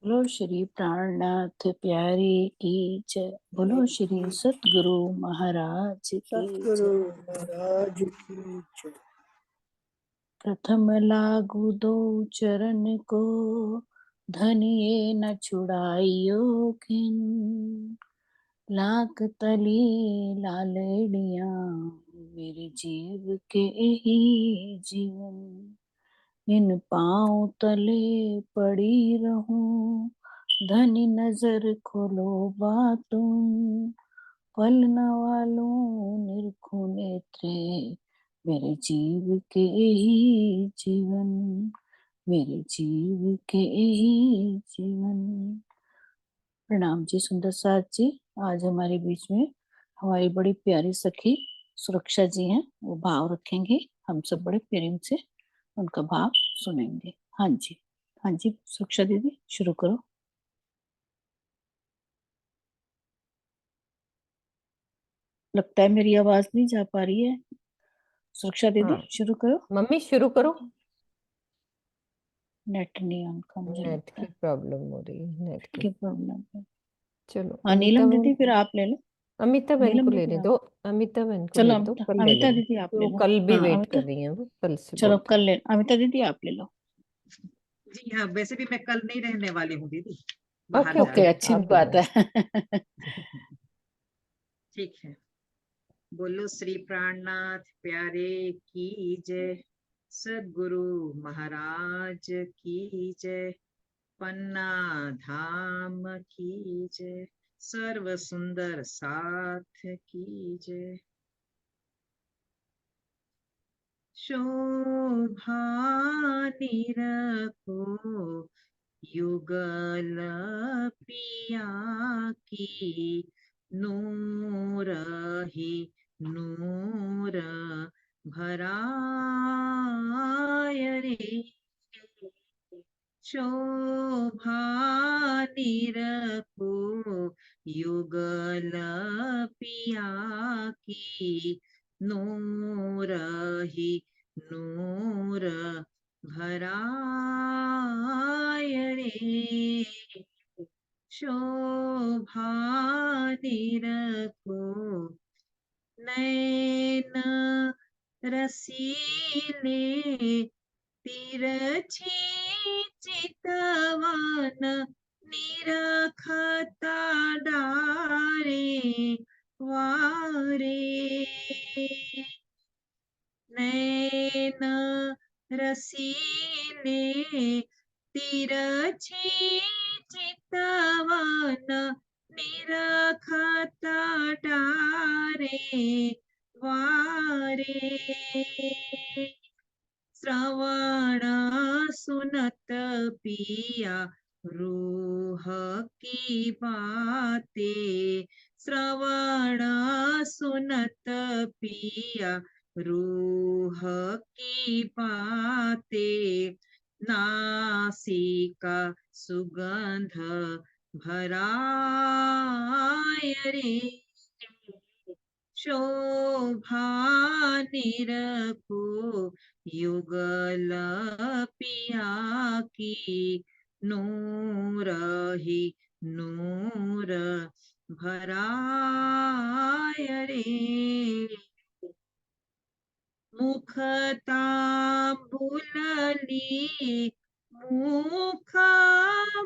बोलो श्री प्राणनाथ प्यारे की जय। बोलो श्री सतगुरु महाराज की सतगुरु जय। महाराज की जय। प्रथम लागू दो चरण को, धनिये न छुड़ाइयो खिन। लाख तली लालड़ियां, मेरे जीव के ही जीवन। इन पाँव तले पड़ी रहूं, धनी नजर खोलो बातुम। पलना वालों निरखो नेत्रे, मेरे जीव के ही जीवन। मेरे जीव के ही जीवन। प्रणाम जी सुंदर साथ जी। आज हमारे बीच में हमारी बड़ी प्यारी सखी सुरक्षा जी हैं, वो भाव रखेंगे। हम सब बड़े प्रेम से उनका भाव सुनेंगे। हाँ जी, हाँ जी सुरक्षा दीदी शुरू करो। लगता है मेरी आवाज नहीं जा पा रही है। सुरक्षा दीदी हाँ शुरू करो। मम्मी शुरू करो। नेट नहीं ऑन का, मुझे नेट लगता की है प्रॉब्लम हो रही है, नेट की की। प्रॉब्लम है। चलो हाँ अमिता नीलम बहन, दीदी फिर आप ले लो। अमिता बहन को नीलम दीदी लेने आप, दो। अमिता बहन को चलो ले दो, अमिता, कल ले अमिता लेंगे दीदी आप क्योंकि ले वो लो। कल भी हाँ वेट कर अमिता, रही है, वो कल से चलो बोलते। कल ले, अमिता दीदी आप ले लो। जी हाँ, वैसे भी मैं कल नहीं रहने वाली हूँ दीदी, बाहर ओके जा ओके, ओके, रही अच्छी आप बात बोलो। है। हूँ। ठीक है। बोलो श्री प्राणनाथ प्यारे की जय। सद्गुरु महाराज की जय। पन्ना धाम की जय। सर्व सुंदर साथ की जय। शोभा निरखो युगल पिया की, नूर ही नूर भराय रे। शोभा निरखो युगल पिया की, नूर ही नूर भराय रे। शोभा निरखो नैन रसीले, तिरछी चितवन निरखता डारे वारे। नैन रसीले, तिरछी चितवन निरखता डारे वारे। श्रवण सुनत पिया रूह की बातें। श्रवण सुनत पिया रूह की बातें। नासिका सुगंध भराय रे। शोभा निरखो युगल पिया की, नूर ही नूर भराय रे। मुखता बुलली मुख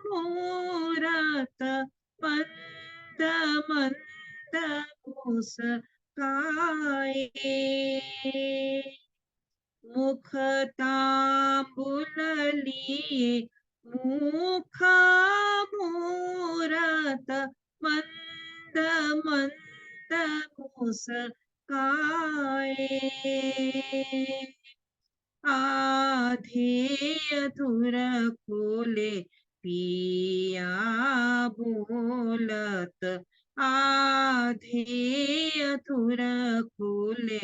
मूरत, मंद मंद मुस्काए। मुखता बुलली मुख मूरत, मंद मंद मुस्काए। आधे अधूर खोले पिया बोलत। आधे अधूर खोले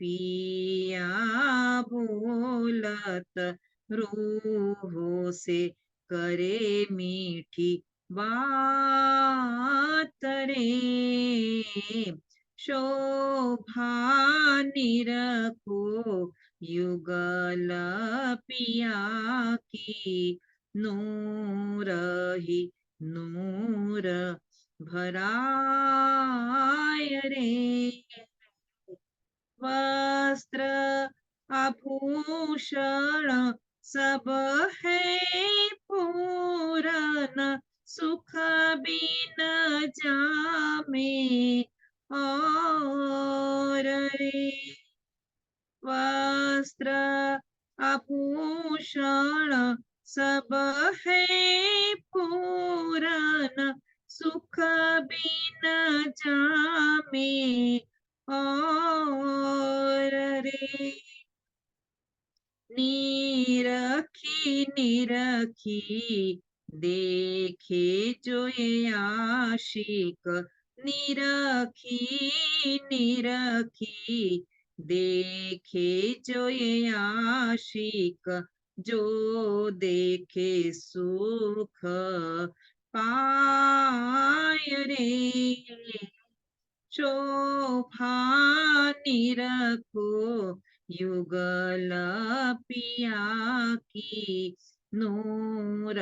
पिया बोलत। रूहों से करे मीठी बात रे। शोभा निरखो युगल पिया की, नूर ही नूर भराय रे। वस्त्र आभूषण सब है पूरन, सुख बिन जामे और रे। वस्त्र आभूषण सब है पूरन, सुख बिन जामे और रे। निरखी निरखी देखे जो ये आशिक, निरखी निरखी देखे जो ये आशिक, जो देखे सुख पाय रे। शोभा निरखो युगल पिया की, नूर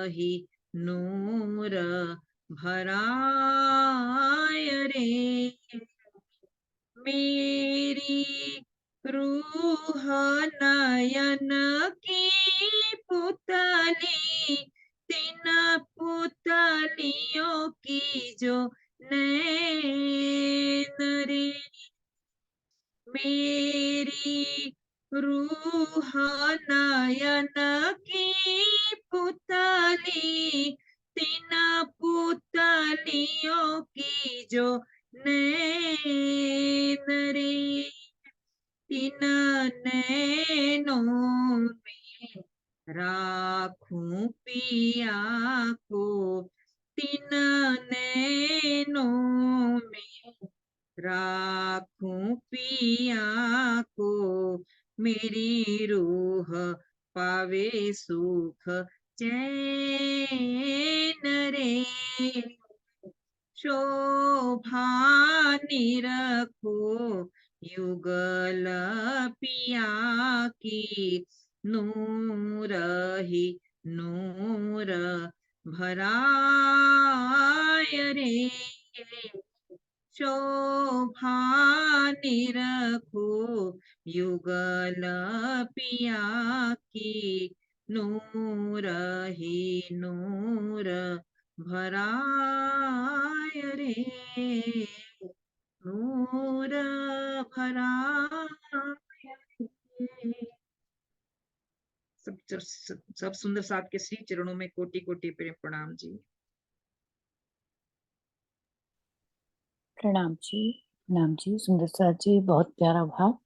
ही नूर भराय रे। मेरी रूह नयन की पुतली, तीन पुतलियों की जो नैन रे। मेरी रूह नयन की पुतली, तीन पुतलियों की जो नैन रे। इन नैनों में राखूं पिया को, तीन नैनों में राखूं पिया को, मेरी रूह पावे सुख चैन रे। शोभा निरखो युगल पिया की, नूर ही नूर भराय रे। शोभा निरखो युगल पिया की, नूर ही नूर भराय रे। नूर भराय रे। सब सुंदर साथ के श्री चरणों में कोटि कोटि प्रेम प्रणाम जी। प्रणाम जी सुंदर साथ जी, बहुत प्यारा भाव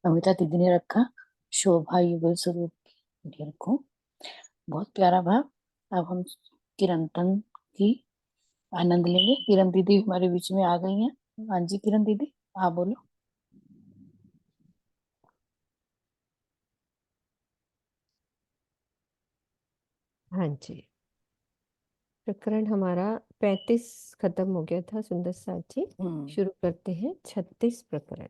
अमिता दीदी ने रखा। शोभा युगल स्वरूप की रखो, बहुत प्यारा भाव। अब हम किरंतन की आनंद लेंगे। किरण दीदी हमारे बीच में आ गई हैं। हाँ जी किरण दीदी, आप बोलो। हाँ जी, प्रकरण हमारा 35 खत्म हो गया था सुंदर साथ जी। शुरू करते हैं 36 प्रकरण।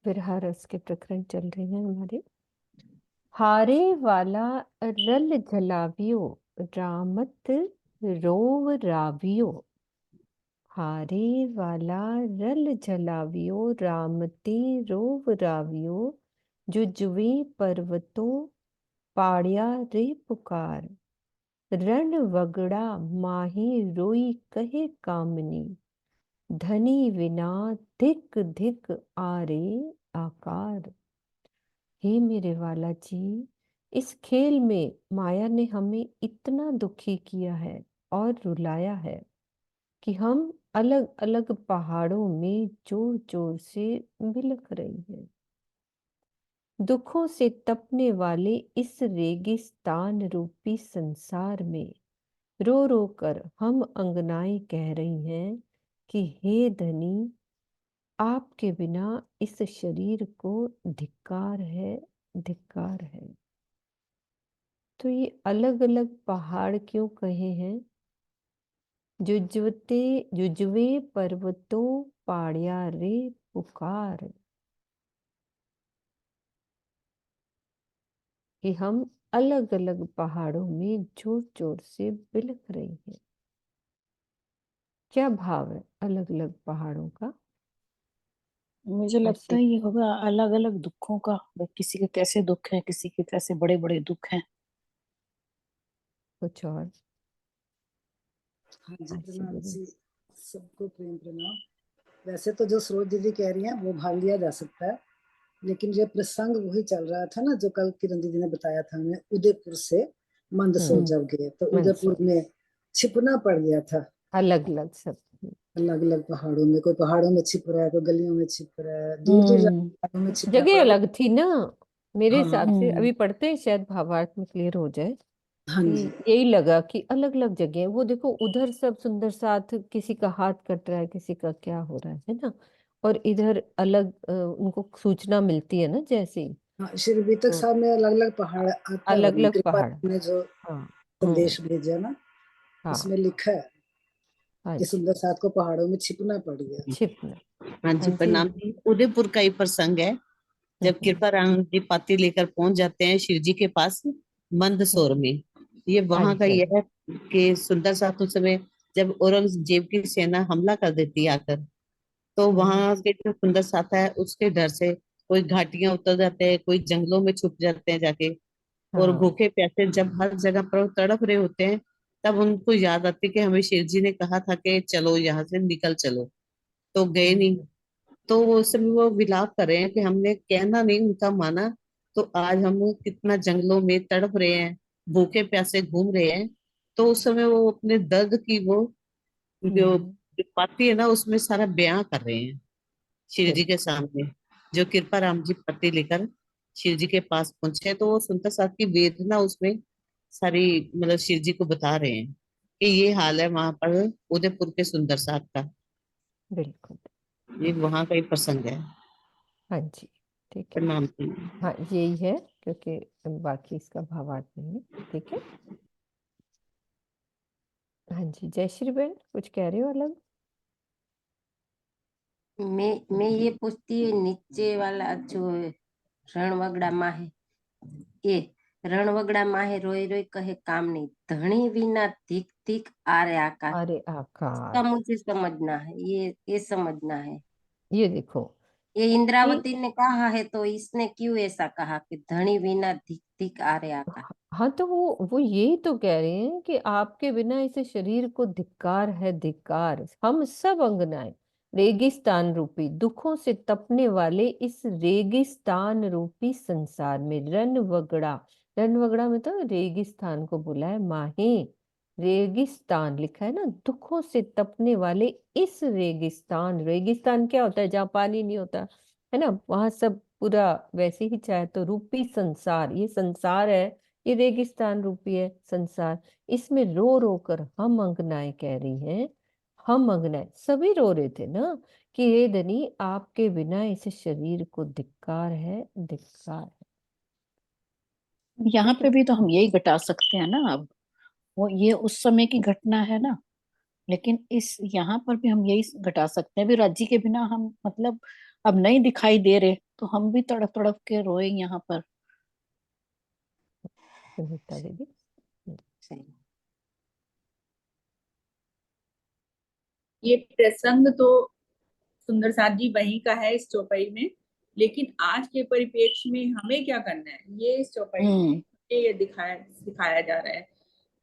विरहा रस के प्रकरण चल रहे हैं हमारे। हारे वाला रल जलावियो, रामत रोव रावियो। हारे वाला रल जलावियो, रामते रोव रावियो। जुजवे पर्वतों पाड़िया रे पुकार। रण वगड़ा माही रोई कहे कामनी। धनी विना धिक धिक आरे आकार। हे मेरे वाला जी, इस खेल में माया ने हमें इतना दुखी किया है और रुलाया है कि हम अलग अलग पहाड़ों में जोर जोर से बिलख रही हैं। दुखों से तपने वाले इस रेगिस्तान रूपी संसार में रो रो कर हम अंगनाएं कह रही हैं कि हे धनी, आपके बिना इस शरीर को धिक्कार है, धिक्कार है। तो ये अलग अलग पहाड़ क्यों कहे हैं? जुजवे पर्वतों पाड़िया रे पुकार। कि हम अलग अलग पहाड़ों में जोर जोर से बिलख रही हैं। क्या भाव है अलग अलग पहाड़ों का? मुझे लगता आशी, है ये होगा अलग अलग दुखों का, किसी के कैसे दुख है, किसी के कैसे बड़े बड़े दुख हैं। कुछ और? हाँ जी, आशी प्रणाम बोलिए। जी। सबको प्रेम प्रणाम। वैसे तो जो सरोज दीदी कह रही हैं वो भाग लिया जा सकता है, लेकिन ये प्रसंग वही चल रहा था ना जो कल किरण दीदी ने बताया था हमें, उदयपुर से मंदसौर जब गए तो उदयपुर मंदसौर में छिपना पड़ गया था। अलग अलग सब। अलग अलग पहाड़ों में, कोई पहाड़ों में छिप रहा है, कोई गलियों में छिप रहा है, दूर दूर हम्म। जाके पहाड़ों में छिपना जगह पड़ अलग गया। थी ना। मेरे हाँ हिसाब से हम्म। अभी पढ़ते हैं, शायद भावार्थ में क्लियर हो जाए हाँ कि जी। यही लगा कि अलग अलग जगह है। वो देखो उधर सब सुंदर साथ, किसी का हाथ कट रहा है, किसी का क्या हो रहा है ना। और इधर अलग उनको सूचना मिलती है ना जैसे ही। हाँ, श्री बीतक तो साहब में अलग अलग पहाड़ आता है, अलग वर्णन अलग कृपा पहाड़। ने जो हाँ। संदेश भेजा ना, हाँ। उसमें लिखा है हाँ कि जी। सुंदर साथ को पहाड़ों में छिपना पड़ गया। छिपना। हाँ हाँ जी, जी। प्रणाम जी। उदयपुर का ही प्रसंग है। जब हम्म। कृपा राम जी पाती लेकर पहुंच जाते हैं शिव जी के पास मंदसौर में, ये हाँ वहां का जी। हाँ ये जी। है कि सुंदर साथ उस समय जब औरंगजेब की सेना हमला कर देती है आकर, तो हम्म। वहां के जो सुंदर साथ है उसके डर से कोई घाटियां उतर जाते हैं, कोई जंगलों में छुप जाते हैं जाके। और हाँ। भूखे प्यासे जब हर जगह पर तड़प रहे होते हैं, तब उनको याद आती है कि हमें शिव जी ने कहा था कि चलो यहाँ से निकल चलो, तो गए नहीं। हम्म। तो वो उस समय वो विलाप कर रहे हैं कि हमने कहना नहीं उनका माना, तो आज हम कितना जंगलों में तड़प रहे हैं, भूखे प्यासे घूम रहे हैं। तो उस समय वो अपने दर्द की वो जो हम्म। पाती है ना उसमें सारा बयां कर रहे हैं शिव जी के बिल्कुल। सामने। जो कृपा राम जी पत्ती लेकर शिव जी के पास पहुंचे, तो वो सुनता साथ की वेदना उसमें सारी मतलब शिव जी को बता रहे हैं कि ये हाल है वहां पर उदयपुर के सुंदर साथ का। बिल्कुल। ये वहां का ही प्रसंग है। हाँ जी। ठीक है। प्रणाम जी। हाँ यही है, क्योंकि बाकी इसका भावार्थ नहीं है। ठीक है। हाँ जी, जय श्री बहन कुछ कह रहे हो अलग? मैं ये पूछती हूँ, नीचे वाला जो रणवगड़ा माहे, ये रणवगड़ा माहे रोई रोई कहे काम नहीं, धनी विना धिक धिक आरे आकाश। अरे इसका आकाश। मुझे समझना है, ये समझना है। ये देखो ये कि इंद्रावती ने कहा है तो इसने क्यों ऐसा कहा कि धनी बिना धिक धिक आरे आकाश। हाँ, तो वो यही तो कह रहे हैं कि आपके बिना इस शरीर को धिक्कार है, धिक्कार। हम सब अंगनाएं रेगिस्तान रूपी दुखों से तपने वाले इस रेगिस्तान रूपी संसार में रणवगड़ा, रणवगड़ा में तो रेगिस्तान को बोला है माही, रेगिस्तान लिखा है ना, दुखों से तपने वाले इस रेगिस्तान। रेगिस्तान क्या होता है? जहाँ पानी नहीं होता है ना, वहां सब पूरा वैसे ही चाहे तो रूपी संसार, ये संसार है, ये रेगिस्तान रूपी है संसार। इसमें रो रो कर हम अंगनाएं कह रही हैं, हम अंगनाएं सभी रो रहे थे ना कि हे धनी आपके बिना इस शरीर को धिक्कार है, धिक्कार है। यहाँ ठीक है। पे भी तो हम यही घटा सकते हैं ना अब, वो ये उस समय की घटना है ना, लेकिन इस यहाँ पर भी हम यही घटा सकते हैं। भी राज्य के बिना हम मतलब अब नहीं दिखाई दे रहे, तो हम भी तड़प तड़प के रोए यहाँ पर। सुनीता दीदी। सही। ये प्रसंग तो सुंदर साथ जी वहीं का है इस चौपाई में, लेकिन आज के परिप्रेक्ष्य में हमें क्या करना है, ये इस चौपाई में हम्म। ये दिखाया दिखाया जा रहा है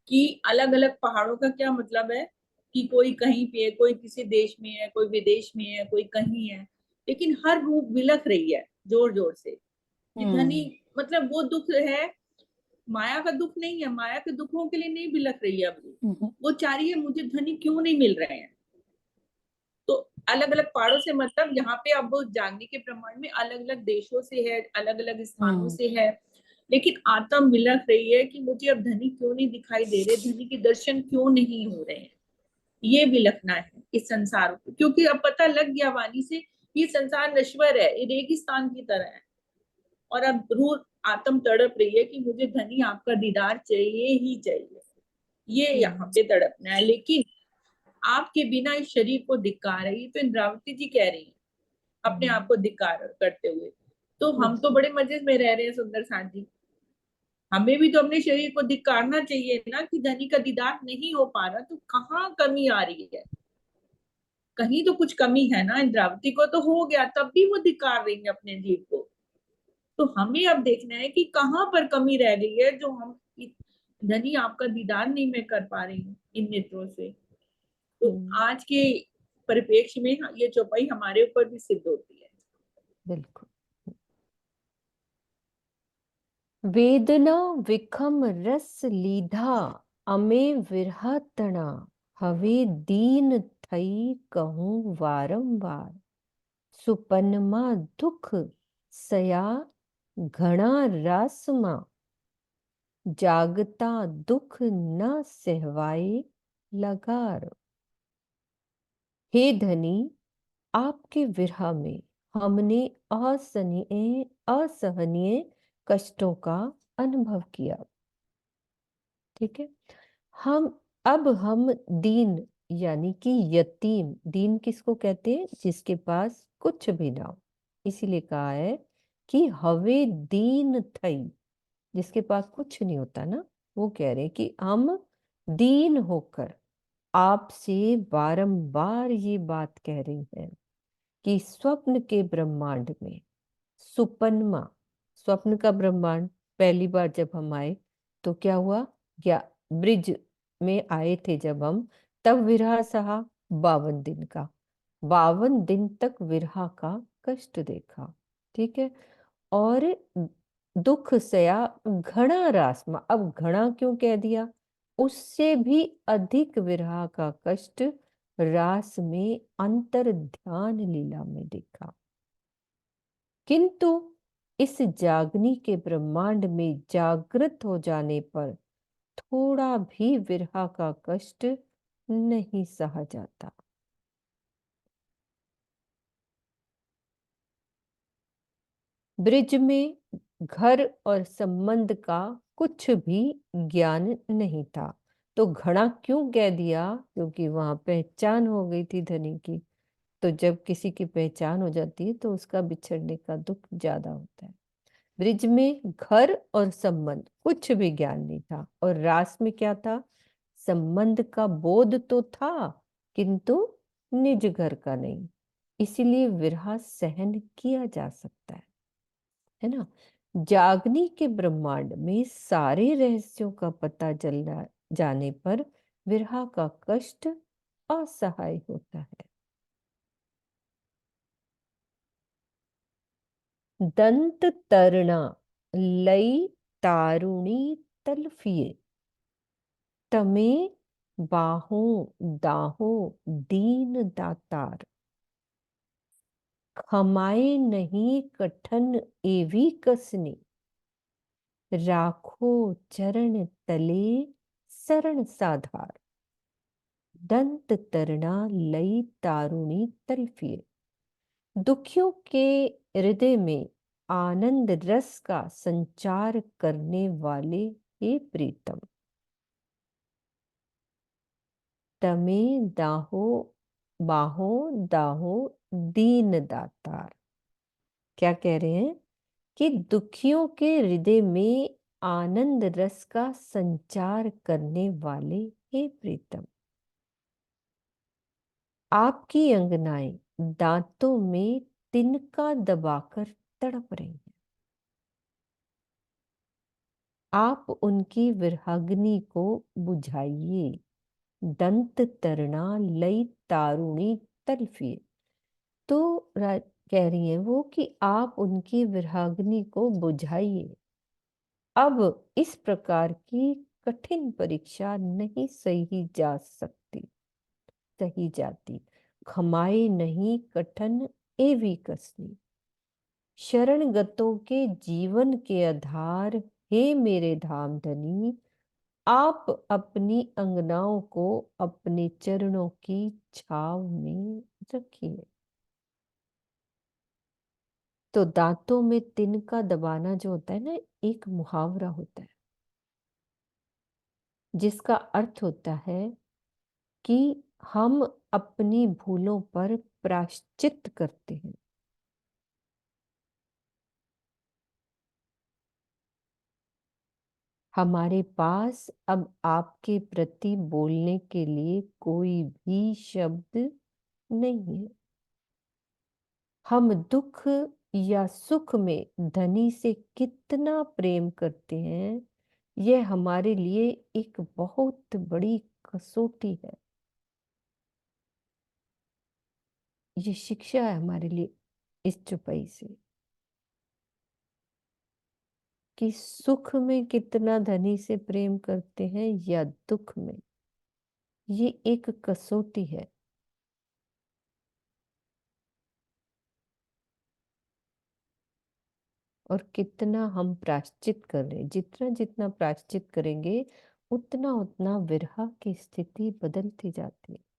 कि अलग अलग पहाड़ों का क्या मतलब है, कि कोई कहीं पे है, कोई किसी देश में है, कोई विदेश में है, कोई कहीं है, लेकिन हर रूप बिलख रही है जोर जोर से। कि धनी हम्म। मतलब वो दुख है, माया का दुख नहीं है, माया के दुखों के लिए नहीं बिलख रही है अब हम्म। वो चाह रही है मुझे धनी क्यों नहीं मिल रहे हैं। तो अलग अलग पहाड़ों से मतलब यहाँ पे अब जानने के प्रमाण में अलग अलग देशों से है, अलग अलग स्थानों हम्म। से है, लेकिन आत्म मिलक रही है कि मुझे अब धनी क्यों नहीं दिखाई दे रहे, धनी के दर्शन क्यों नहीं हो रहे हैं। ये विलखना है इस संसार को, क्योंकि अब पता लग गया वाणी से ये संसार नश्वर है, ये रेगिस्तान की तरह है। और अब रूह आत्म तड़प रही है कि मुझे धनी आपका दीदार चाहिए ही चाहिए, ये यहाँ पे तड़पना है। लेकिन आपके बिना इस शरीर को धिक्कार है, ये तो इंद्रावती जी कह रही है अपने आप को धिक्कार करते हुए। तो हम तो बड़े मजे में रह रहे हैं सुंदर साथ जी, हमें भी तो अपने शरीर को धिक्कारना चाहिए ना कि धनी का दीदार नहीं हो पा रहा, तो कहाँ कमी आ रही है? कहीं तो कुछ कमी है ना। इंद्रावती को तो हो गया, तब भी वो धिक्कार रही है अपने जीव को। तो हमें अब देखना है कि कहाँ पर कमी रह गई है, जो हम धनी आपका दीदार नहीं मैं कर पा रही हूँ इन नेत्रों से। तो आज के परिप्रेक्ष्य में ये चौपाई हमारे ऊपर भी सिद्ध होती है। बिल्कुल। वेदना विखम रस लीधा, अमे विरह तना, हवे दीन थई कहूं वारंवार। सुपनमा दुख सया घना रासमा, जागता दुख न सहवाए लगार। हे धनी, आपके विरह में हमने असहनीय कष्टों का अनुभव किया। ठीक है। हम दीन यानी कि यतीम, दीन किसको कहते हैं? जिसके पास कुछ भी ना हो। इसीलिए कहा है कि हवे दीन थई, जिसके पास कुछ नहीं होता ना, वो कह रहे हैं कि हम दीन होकर आपसे बारंबार ये बात कह रही हैं कि स्वप्न के ब्रह्मांड में सुपनमा, स्वप्न का ब्रह्मांड, पहली बार जब हम आए तो क्या हुआ? या ब्रिज में आए थे जब हम, तब विरह सहा 52 दिन का, 52 दिन तक विरह का कष्ट देखा। ठीक है। और दुख सया घना रासमा, अब घना क्यों कह दिया? उससे भी अधिक विरह का कष्ट रास में अंतर ध्यान लीला में देखा। किंतु इस जागनी के ब्रह्मांड में जागृत हो जाने पर थोड़ा भी विरह का कष्ट नहीं सहा जाता। ब्रिज में घर और संबंध का कुछ भी ज्ञान नहीं था। तो घड़ा क्यों कह दिया? क्योंकि वहां पहचान हो गई थी धनी की। तो जब किसी की पहचान हो जाती है तो उसका बिछड़ने का दुख ज्यादा होता है। ब्रिज में घर और संबंध कुछ भी ज्ञान नहीं था, और रास में क्या था? संबंध का बोध तो था किंतु निज घर का नहीं। इसीलिए विरह सहन किया जा सकता है ना। जागनी के ब्रह्मांड में सारे रहस्यों का पता चलना जाने पर विरह का कष्ट असहाय होता है। दंत तरना लई तारुणी तलफिए, तमे बाहों दाहों दीन दातार। खमाए नहीं कठन एवी कसने, राखो चरण तले शरण साधार। दंत तरना लई तारुणी तलफिए, दुखियों के हृदय में आनंद रस का संचार करने वाले हे प्रीतम। तमे दाहो बाहों दाहो दीन दातार। क्या कह रहे हैं? कि दुखियों के हृदय में आनंद रस का संचार करने वाले हे प्रीतम। आपकी अंगनाएं दांतों में तिनका दबाकर तड़प रही हैं। आप उनकी विरहाग्नि को बुझाइए। दंत तरना लई तारुणी तलफिए। तो कह रही है वो कि आप उनकी विरहाग्नि को बुझाइए। अब इस प्रकार की कठिन परीक्षा नहीं सही जाती। खमाए नहीं कठन एवी कसनी। शरणगतों के जीवन के आधार हे मेरे धाम धनी, आप अपनी अंगनाओं को अपने चरणों की छाव में रखिए। तो दांतों में तिनका दबाना जो होता है ना, एक मुहावरा होता है जिसका अर्थ होता है कि हम अपनी भूलों पर प्रायश्चित करते हैं। हमारे पास अब आपके प्रति बोलने के लिए कोई भी शब्द नहीं है। हम दुख या सुख में धनी से कितना प्रेम करते हैं, यह हमारे लिए एक बहुत बड़ी कसौटी है। ये शिक्षा है हमारे लिए इस चौपाई से, कि सुख में कितना धनी से प्रेम करते हैं या दुख में। ये एक कसौटी है। और कितना हम प्रायश्चित कर रहे हैं, जितना जितना प्रायश्चित करेंगे उतना उतना विरह की स्थिति बदलती जाती है।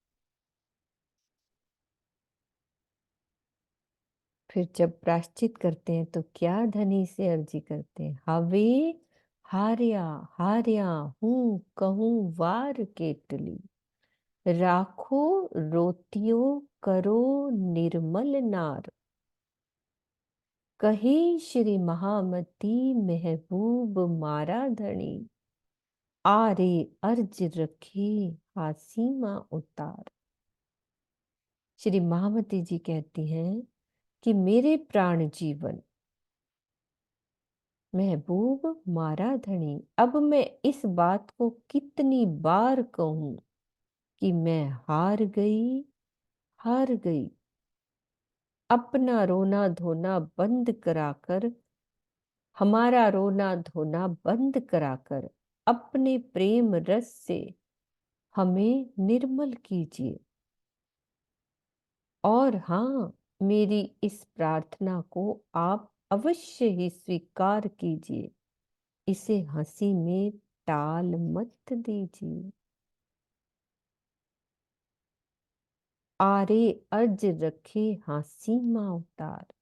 फिर जब प्रायश्चित करते हैं तो क्या धनी से अर्जी करते हैं, हवे हार्या हार्या हूं कहूं वार केटली, राखो रोतियो करो निर्मल नार, कहे श्री महामती महबूब मारा धनी, आरे अर्ज रखे हासीमा उतार। श्री महामती जी कहती हैं कि मेरे प्राण जीवन महबूब मारा धनी, अब मैं इस बात को कितनी बार कहूं कि मैं हार गई। अपना रोना धोना बंद कराकर, हमारा रोना धोना बंद कराकर अपने प्रेम रस से हमें निर्मल कीजिए। और हाँ, मेरी इस प्रार्थना को आप अवश्य ही स्वीकार कीजिए, इसे हंसी में टाल मत दीजिए। आरे अर्ज रखे हाँसी माँ उतार।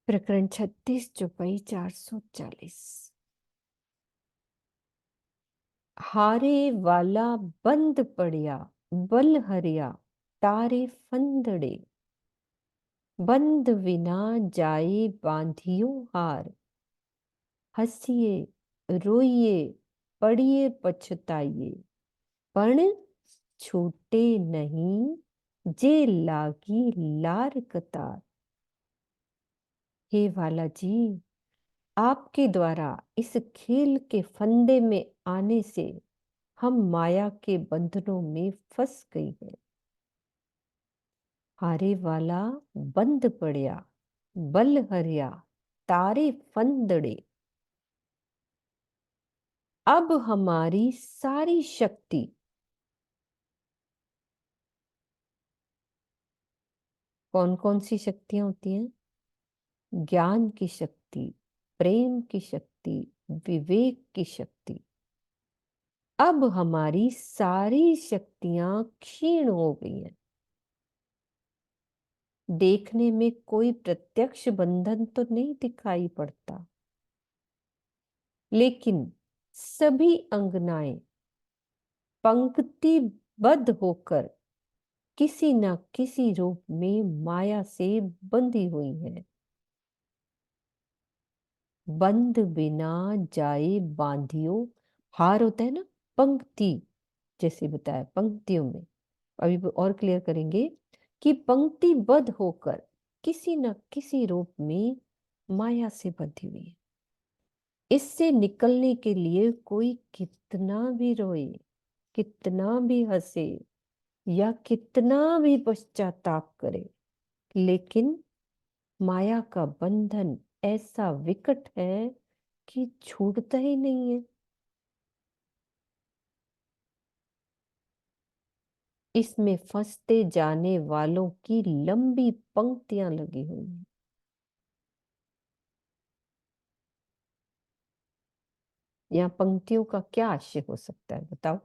प्रकरण 36 चौपाई 440। हारे वाला बंद पड़िया बल हरिया तारे फंदड़े, बंद बिना जाए बांधियो हार, हंसिए रोइए पड़िए पछताइए, पण छूटे नहीं जे लागी लार कतार। हे वाला जी, आपके द्वारा इस खेल के फंदे में आने से हम माया के बंधनों में फंस गई है। हारे वाला बंद पड़िया बल हरिया तारे फंदड़े, अब हमारी सारी शक्ति, कौन कौन सी शक्तियां होती हैं? ज्ञान की शक्ति, प्रेम की शक्ति, विवेक की शक्ति, अब हमारी सारी शक्तियां क्षीण हो गई हैं। देखने में कोई प्रत्यक्ष बंधन तो नहीं दिखाई पड़ता, लेकिन सभी अंगनाएं पंक्तिबद्ध होकर किसी न किसी रूप में माया से बंधी हुई हैं। बंद बिना जाए बांधियो, हार होता है ना पंक्ति, जैसे बताया पंक्तियों में, अभी और क्लियर करेंगे कि पंक्तिबद्ध होकर किसी न किसी रूप में माया से बंधी हुई है। इससे निकलने के लिए कोई कितना भी रोए, कितना भी हंसे या कितना भी पश्चाताप करे, लेकिन माया का बंधन ऐसा विकट है कि छूटता ही नहीं है। इसमें फंसते जाने वालों की लंबी पंक्तियां लगी हुई हैं। यहाँ पंक्तियों का क्या आशय हो सकता है, बताओ?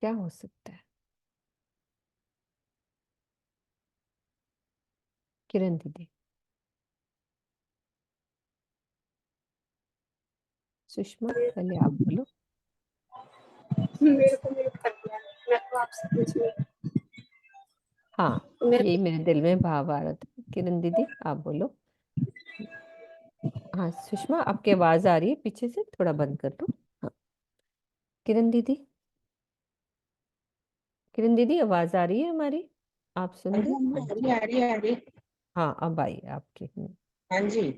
क्या हो सकता है किरण दीदी? सुषमा पहले आप बोलो। मेरे को म्यूट कर दिया, मैं तो आपसे पूछ रही हूँ। हाँ, मेरे यही मेरे दिल में भाव आ रहा था। किरण दीदी आप बोलो। हाँ सुषमा, आपकी आवाज आ रही है पीछे से, थोड़ा बंद कर लो। हाँ किरण दीदी, किरण दीदी आवाज आ रही है हमारी, आप सुन रहे हो? हाँ जी, आ रही हाँ अब आई आपकी। हाँ जी।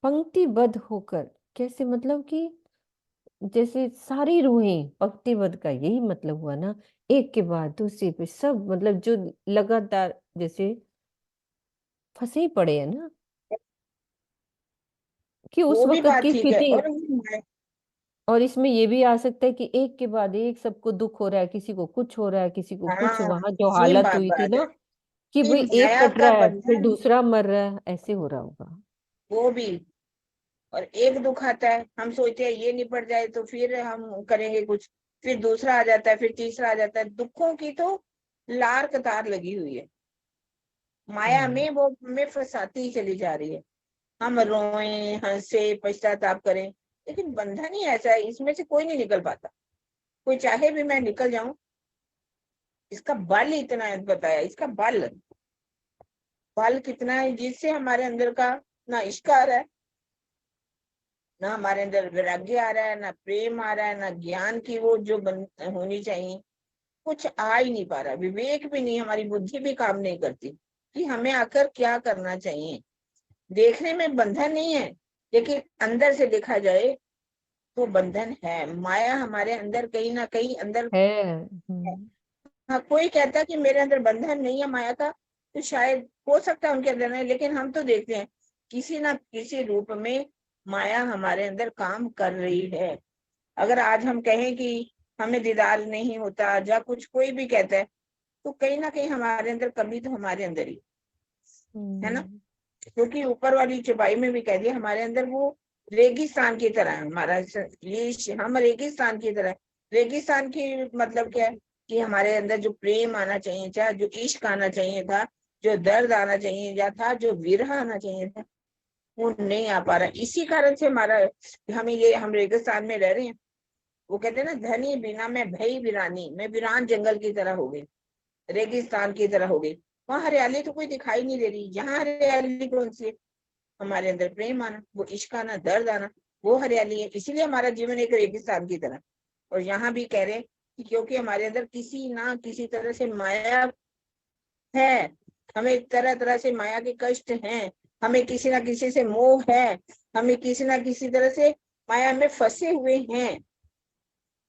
पंक्तिबद्ध होकर कैसे, मतलब कि जैसे सारी रूहें पंक्तिबद्ध का यही मतलब हुआ ना, एक के बाद दूसरे पे सब, मतलब जो लगातार जैसे फंसे ही पड़े हैं ना, कि उस वो भी वक्त बात की ठीक है। स्थिति। और इसमें ये भी आ सकता है कि एक के बाद एक सबको दुख हो रहा है, किसी को कुछ हो रहा है, किसी को कुछ, हाँ, वहां जो सेम हालत बात हुई थी बात है ना, कि कि भाई एक माया कट का रहा है फिर बंधन, दूसरा मर रहा है, ऐसे हो रहा होगा। वो भी। और एक दुख आता है, हम सोचते हैं ये निपट जाए तो फिर हम करेंगे कुछ, फिर दूसरा आ जाता है, फिर तीसरा आ जाता है। दुखों की तो लार कतार लगी हुई है, माया में वो में फंसाती ही चली जा रही है। हम रोएं, हंसे, पश्चाताप करें, लेकिन बंधन ही ऐसा है, इसमें से कोई नहीं निकल पाता। कोई चाहे भी मैं निकल जाऊं, इसका बल इतना है, बताया इसका बल, बल कितना है, जिससे हमारे अंदर का ना इश्क आ रहा है, ना हमारे अंदर वैराग्य आ रहा है, ना प्रेम आ रहा है, ना ज्ञान की वो जो होनी चाहिए, कुछ आ ही नहीं पा रहा। विवेक भी नहीं, हमारी बुद्धि भी काम नहीं करती कि हमें आकर क्या करना चाहिए। देखने में बंधन नहीं है, लेकिन अंदर से देखा जाए तो बंधन है। माया हमारे अंदर कहीं ना कहीं अंदर है। है। हाँ, कोई कहता कि मेरे अंदर बंधन नहीं है माया का, तो शायद हो सकता है उनके अंदर नहीं, लेकिन हम तो देखते हैं किसी ना किसी रूप में माया हमारे अंदर काम कर रही है। अगर आज हम कहें कि हमें दीदार नहीं होता, या कुछ कोई भी कहता है, तो कहीं ना कहीं हमारे अंदर कमी तो हमारे अंदर ही है ना। क्योंकि ऊपर वाली चौपाई में भी कह दिया, हमारे अंदर वो रेगिस्तान की तरह है हमारा ये, हम रेगिस्तान की तरह। रेगिस्तान की मतलब क्या है कि हमारे अंदर जो प्रेम आना चाहिए था, जो इश्क आना चाहिए था, जो दर्द आना चाहिए या था, जो विरह आना चाहिए था, वो नहीं आ पा रहा। इसी कारण से हमारा, हमें ये, हम रेगिस्तान में रह रहे हैं। वो कहते हैं ना, धनी बिना मैं भई वीरानी, मैं वीरान जंगल की तरह हो गई, रेगिस्तान की तरह हो गई। वहां हरियाली तो कोई दिखाई नहीं दे रही। यहाँ हरियाली कौन सी है? हमारे अंदर प्रेम आना, वो इश्क आना, दर्द आना, वो हरियाली है। इसीलिए हमारा जीवन एक रेगिस्तान की तरह। और यहाँ भी कह रहे हैं कि क्योंकि हमारे अंदर किसी ना किसी तरह से माया है, हमें तरह तरह से माया के कष्ट हैं, हमें किसी ना किसी से मोह है, हमें किसी ना किसी तरह से माया में फंसे हुए हैं,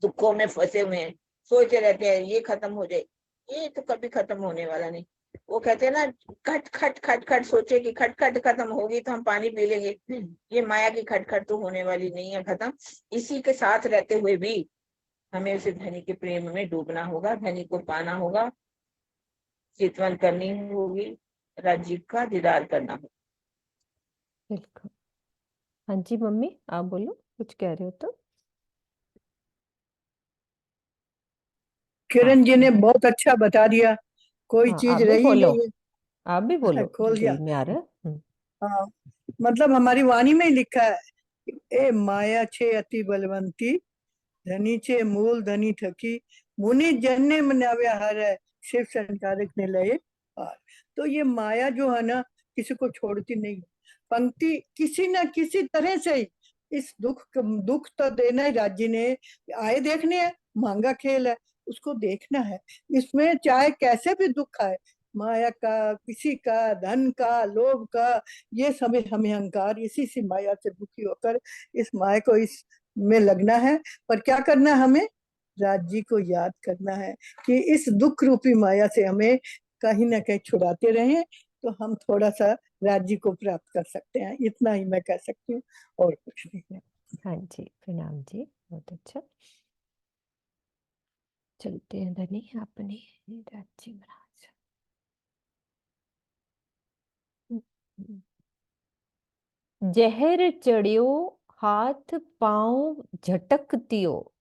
दुखों में फंसे हुए हैं। सोचते रहते हैं ये खत्म हो जाए, ये तो कभी खत्म होने वाला नहीं। वो कहते हैं ना, खट खट खट खट, सोचे कि खट खट खत्म होगी तो हम पानी पी लेंगे। ये माया की खटखट तो होने वाली नहीं है खत्म। इसी के साथ रहते हुए भी हमें उसे धनी के प्रेम में डूबना होगा, धनी को पाना होगा, चितवन करनी होगी, राज्य का दीदार करना होगा। बिल्कुल। हाँ जी मम्मी आप बोलो, कुछ कह रहे हो तो। किरण जी ने बहुत अच्छा बता दिया, कोई हाँ चीज आप भी रही बोलो, नहीं आप भी है। बोलो जो खोल दिया। दिल में आ रहा है। हाँ, मतलब हमारी वाणी में ही लिखा है, ए माया छे अति बलवंती, धनी छे मूल धनी थकी, मुनि जन्ने मनाव्या हर है, शिव संचारक ने लए पार। तो ये माया जो है ना, किसी को छोड़ती नहीं। पंक्ति किसी ना किसी तरह से ही इस दुख तो देना ही राज्य ने आए देखने है, मांगा खेल है, उसको देखना है। इसमें चाहे कैसे भी दुख आए, माया का, किसी का, धन का, लोभ का, ये सब हमें अहंकार, इसी से माया से दुखी होकर इस माया को इस में लगना है। पर क्या करना है हमें? राज्य को याद करना है कि इस दुख रूपी माया से हमें कहीं ना कहीं छुड़ाते रहे, तो हम थोड़ा सा राज्य को प्राप्त कर सकते हैं। इतना ही मैं कह सकती हूँ, और कुछ नहीं। हाँ जी प्रणाम जी, बहुत अच्छा। चलते हैं धनी अपने राज्य महाराज। जहर चढ़ियो हाथ पांव झटकतियो,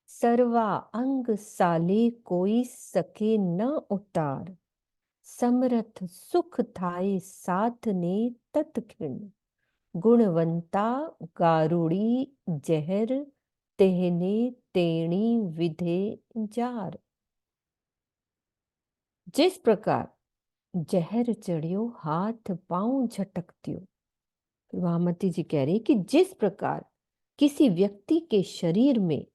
सर्वा अंग साले कोई सके न उतार, समरथ सुख थाए साथ ने तत्क्षण, गुणवंता गारुड़ी जहर तेहने तेणी विधे जार। जिस प्रकार जहर चढ़ियो हाथ पांव झटकतियो। वामती जी कह रही कि जिस प्रकार किसी व्यक्ति के शरीर में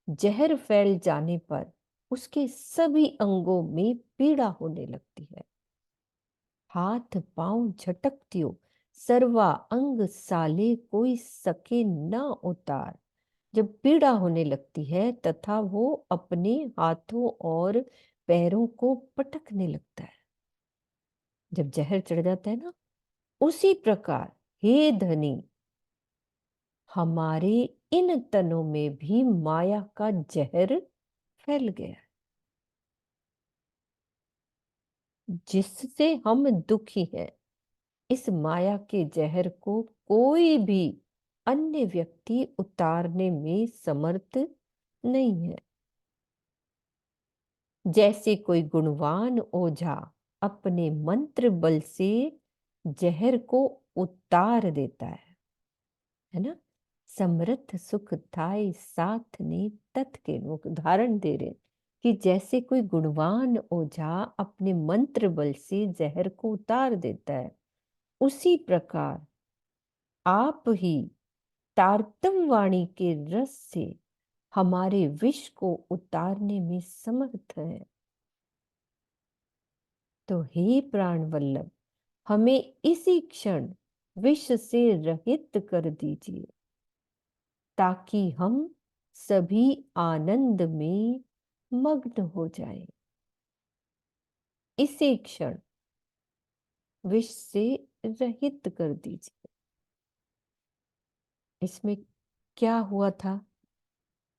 जहर फैल जाने पर उसके सभी अंगों में पीड़ा होने लगती है। हाथ पांव झटकतियो सर्वा अंग साले कोई सके न उतार। जब पीड़ा होने लगती है तथा वो अपने हाथों और पैरों को पटकने लगता है। जब जहर चढ़ जाता है ना, उसी प्रकार हे धनी हमारे इन तनों में भी माया का जहर फैल गया है, जिससे हम दुखी हैं। इस माया के जहर को कोई भी अन्य व्यक्ति उतारने में समर्थ नहीं है। जैसे कोई गुणवान ओझा अपने मंत्र बल से जहर को उतार देता है ना। समर्थ सुख थाई साथ ने तत् के लोग उदाहरण दे रहे कि जैसे कोई गुणवान ओझा अपने मंत्र बल से जहर को उतार देता है, उसी प्रकार आप ही तारतम वाणी के रस से हमारे विष को उतारने में समर्थ है। तो हे प्राण वल्लभ, हमें इसी क्षण विष से रहित कर दीजिए, ताकि हम सभी आनंद में मग्न हो जाएं। इसी क्षण विष से रहित कर दीजिए। इसमें क्या हुआ था,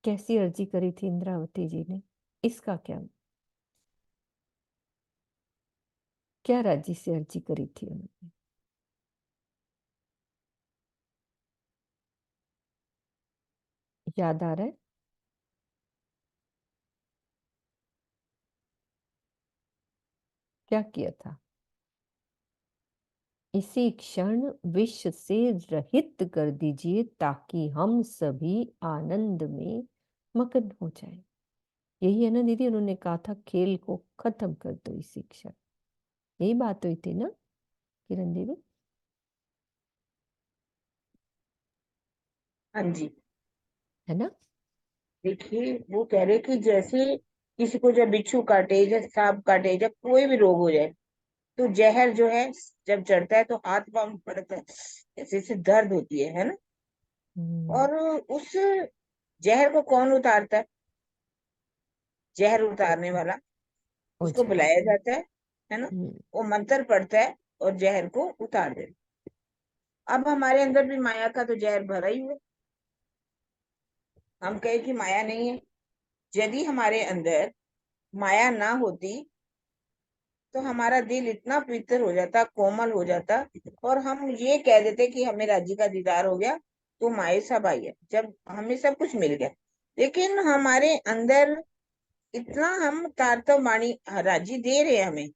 कैसी अर्जी करी थी इंद्रावती जी ने, इसका क्या राज्य से अर्जी करी थी उन्होंने? याद आ रहा है? क्या किया था? इसी क्षण विष से रहित कर दीजिए, ताकि हम सभी आनंद में मग्न हो जाएं। यही है ना दीदी, उन्होंने कहा था खेल को खत्म कर दो इसी क्षण। यही बात हुई थी ना किरण दीदी? हाँ जी। है ना? देखिए वो कह रहे कि जैसे किसी को जब बिच्छू काटे या सांप काटे या कोई भी रोग हो जाए, तो जहर जो है जब चढ़ता है तो हाथ पांव में पड़ता है, जैसे दर्द होती है ना। और उस जहर को कौन उतारता है? जहर उतारने वाला, उसको ओझा। बुलाया जाता है ना। हम्म, वो मंत्र पढ़ता है और जहर को उतार देता है। अब हमारे अंदर भी माया का तो जहर भरा ही हुआ है। हम कहे कि माया नहीं है, यदि हमारे अंदर माया ना होती तो हमारा दिल इतना पवित्र हो जाता, कोमल हो जाता, और हम ये कह देते कि हमें राज्य का दीदार हो गया, तो माए सब आई है, जब हमें सब कुछ मिल गया। लेकिन हमारे अंदर इतना हम तारतम वाणी राजी दे रहे हैं, हमें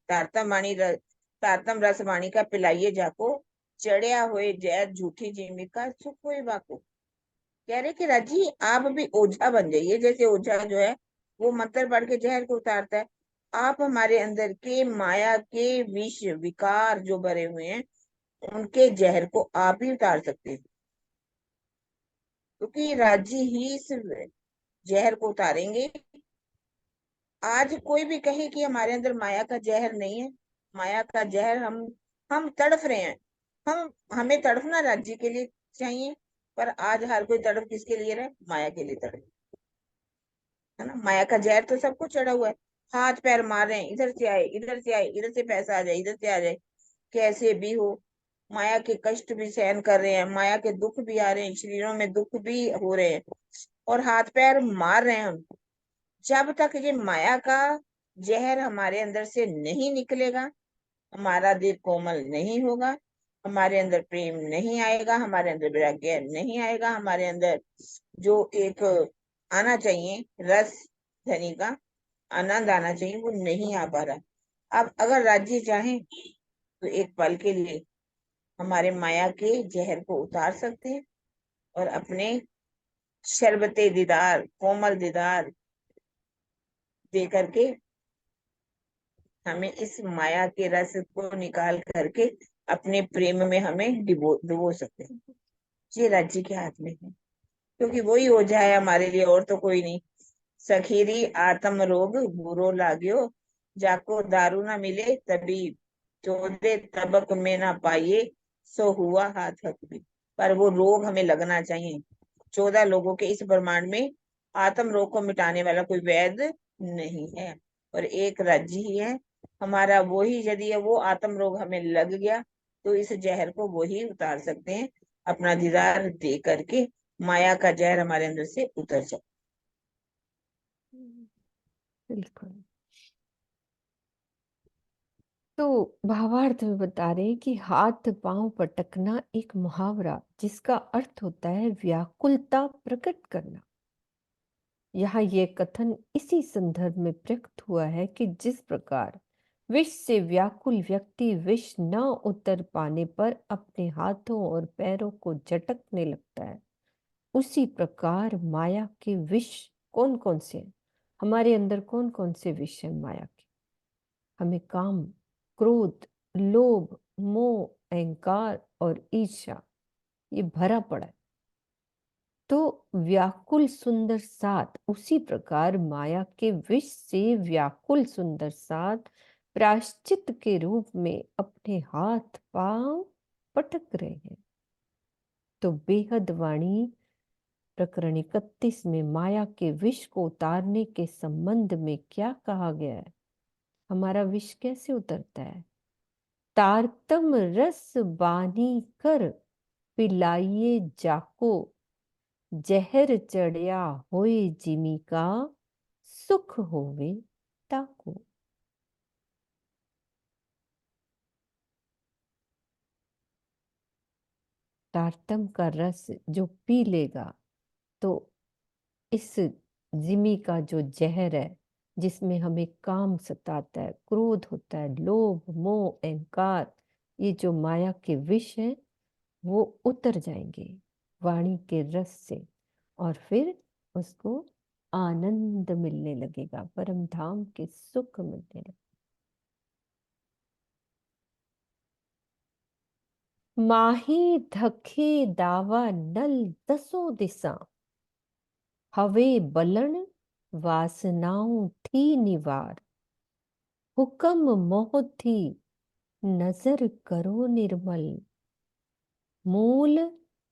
तारतम रस वाणी का पिलाइए जाको, चढ़िया हुए जय झूठी जिमी का सुख हुए बाको। कह रहे कि राजी आप भी ओझा बन जाइए, जैसे ओझा जो है वो मंत्र पढ़ के जहर को उतारता है। आप हमारे अंदर के माया के विष विकार जो भरे हुए हैं, उनके जहर को आप ही उतार सकते हैं, क्योंकि राजी ही इस जहर को उतारेंगे। आज कोई भी कहे कि हमारे अंदर माया का जहर नहीं है, माया का जहर हम तड़फ रहे हैं। हमें तड़फना राज्य के लिए चाहिए, पर आज हर कोई तड़फ किसके लिए रहे? माया के लिए तड़फ, है ना। माया का जहर तो सबको चढ़ा हुआ है, हाथ पैर मार रहे हैं, इधर से आए इधर से आए, इधर से पैसा आ जाए इधर से आ जाए, कैसे भी हो माया के कष्ट भी सहन कर रहे हैं, माया के दुख भी आ रहे हैं, शरीरों में दुख भी हो रहे हैं, और हाथ पैर मार रहे हैं हम। जब तक ये माया का जहर हमारे अंदर से नहीं निकलेगा, हमारा दिल कोमल नहीं होगा, हमारे अंदर प्रेम नहीं आएगा, हमारे अंदर वैराग्य नहीं आएगा, हमारे अंदर जो एक आना चाहिए रस धनी का आनंद आना चाहिए, वो नहीं आ पा रहा। अब अगर राज्य चाहे तो एक पल के लिए हमारे माया के जहर को उतार सकते हैं और अपने शरबते दीदार, कोमल दीदार दे करके हमें इस माया के रस को निकाल करके अपने प्रेम में हमें डुबो सकते हैं। ये राज्य के हाथ में है, क्योंकि वही हो जाए हमारे लिए, और तो कोई नहीं। सखीरी आत्म रोग बुरो लाग्यो, जाको दारू ना मिले तभी, चौदे तबक में ना पाइए, सो हुआ हाथ हकबी। पर वो रोग हमें लगना चाहिए। 14 लोगों के इस ब्रह्मांड में आत्म रोग को मिटाने वाला कोई वैद्य नहीं है, और एक राज्य ही है हमारा। वो ही, यदि वो आत्म रोग हमें लग गया तो इस जहर को वो ही उतार सकते हैं, अपना दीदार दे करके माया का जहर हमारे अंदर से उतर जाए। बिल्कुल। तो भावार्थ में बता रहे हैं कि हाथ पांव पटकना एक मुहावरा जिसका अर्थ होता है व्याकुलता प्रकट करना। यहाँ ये कथन इसी संदर्भ में प्रकट हुआ है कि जिस प्रकार विष से व्याकुल व्यक्ति विष न उतर पाने पर अपने हाथों और पैरों को झटकने लगता है, उसी प्रकार माया के विष कौन कौन से हैं? हमारे अंदर कौन कौन से विष हैं माया के? हमें काम, क्रोध, लोभ, मोह, अहंकार और ईर्ष्या ये भरा पड़ा है। तो व्याकुल सुंदर साथ, उसी प्रकार माया के विष से व्याकुल सुंदर साथ प्रायश्चित के रूप में अपने हाथ पांव पटक रहे हैं। तो बेहद वाणी प्रकरण 31 में माया के विष को उतारने के संबंध में क्या कहा गया है? हमारा विष कैसे उतरता है? तारतम रस बानी कर पिलाइए जाको, जहर चढ़िया होए जिमी का, सुख होवे ताको। तारतम का रस जो पी लेगा तो इस जिमी का जो जहर है, जिसमें हमें काम सताता है, क्रोध होता है, लोभ, मोह, अहंकार, ये जो माया के विष हैं वो उतर जाएंगे वाणी के रस से, और फिर उसको आनंद मिलने लगेगा, परम धाम के सुख मिलने लगेगा। माही धखे दावा नल दसों दिशा, हवे बलन वासनाओं थी निवार, हुक्म मोह थी नजर करो निर्मल, मूल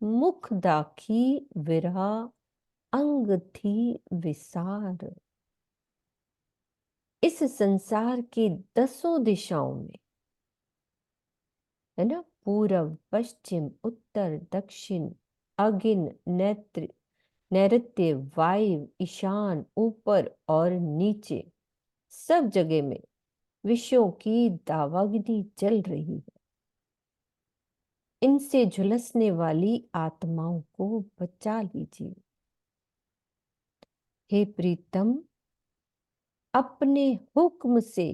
मुख दाखी विरहा अंग थी विसार। इस संसार की 10 दिशाओं में, है ना, पूर्व, पश्चिम, उत्तर, दक्षिण, अगिन, नैऋत्य, वायु, ईशान, ऊपर और नीचे, सब जगह में विषयों की दावाग्नि जल रही है। इनसे झुलसने वाली आत्माओं को बचा लीजिए। हे प्रीतम, अपने हुक्म से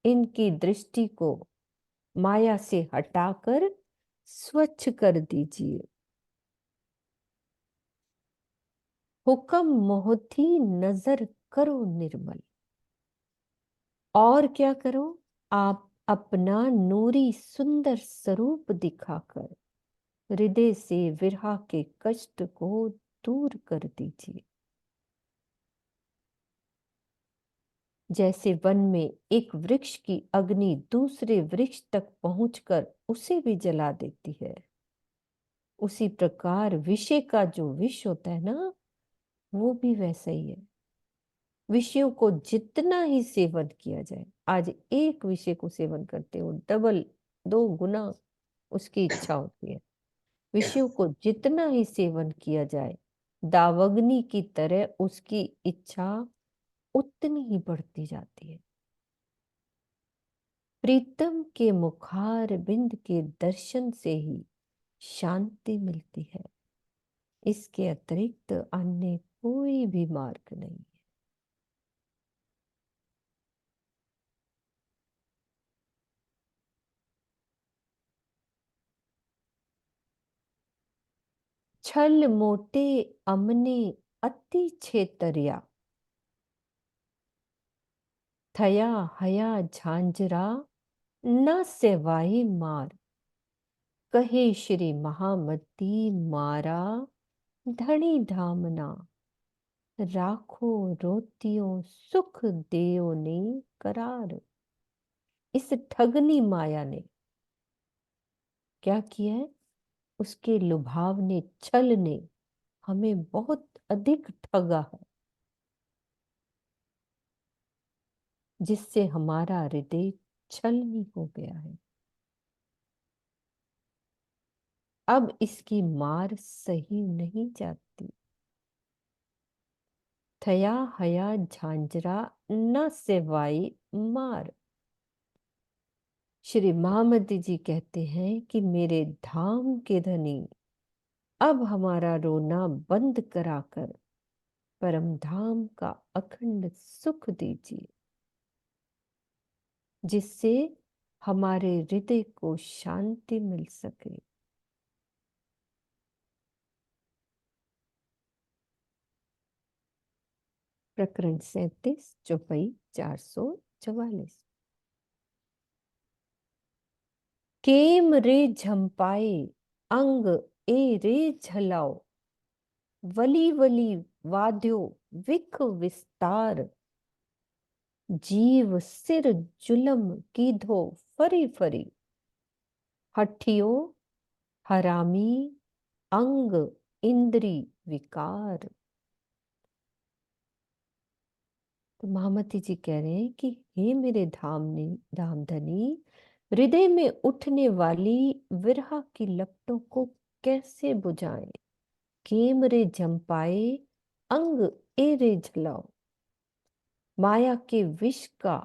इनकी दृष्टि को माया से हटाकर स्वच्छ कर दीजिए। हुक्म मोहती नजर करो निर्मल। और क्या करो? आप अपना नूरी सुंदर स्वरूप दिखाकर हृदय से विरह के कष्ट को दूर कर दीजिए। जैसे वन में एक वृक्ष की अग्नि दूसरे वृक्ष तक पहुंचकर उसे भी जला देती है, उसी प्रकार विषय का जो विष होता है ना, वो भी वैसा ही है। विषयों को जितना ही सेवन किया जाए, आज एक विषय को सेवन करते हो डबल 2 गुना उसकी इच्छा होती है। विषयों को जितना ही सेवन किया जाए, दावग्नि की तरह उसकी इच्छा उतनी ही बढ़ती जाती है। प्रीतम के मुखार बिंद के दर्शन से ही शांति मिलती है, इसके अतिरिक्त अन्य कोई भी मार्ग नहीं है। छल मोटे अमने अति छेतरिया, थया हया झांझरा न सेवाई मार, कहे श्री महामती मारा धनी धामना, राखो रोतियों सुख देओ ने करार। इस ठगनी माया ने क्या किया है? उसके लुभावने छल ने हमें बहुत अधिक ठगा है, जिससे हमारा हृदय छलनी हो गया है। अब इसकी मार सही नहीं जाती। थया हया झांझरा न सेवाई मार। श्री महामती जी कहते हैं कि मेरे धाम के धनी, अब हमारा रोना बंद कराकर परम धाम का अखंड सुख दीजिए, जिससे हमारे हृदय को शांति मिल सके। प्रकरण 37 चौपाई 444। केम रे झंपाए अंग ए रे झलाओ, वली वली वाद्यो विख विस्तार, जीव सिर जुलम कीधो फरी फरी, हठियो हरामी अंग इंद्री विकार। तो महामती जी कह रहे हैं कि हे मेरे धामधनी, हृदय में उठने वाली विरह की लपटों को कैसे बुझाएं? केम रे झंपाए अंग ए रे झलाओ। माया के विष का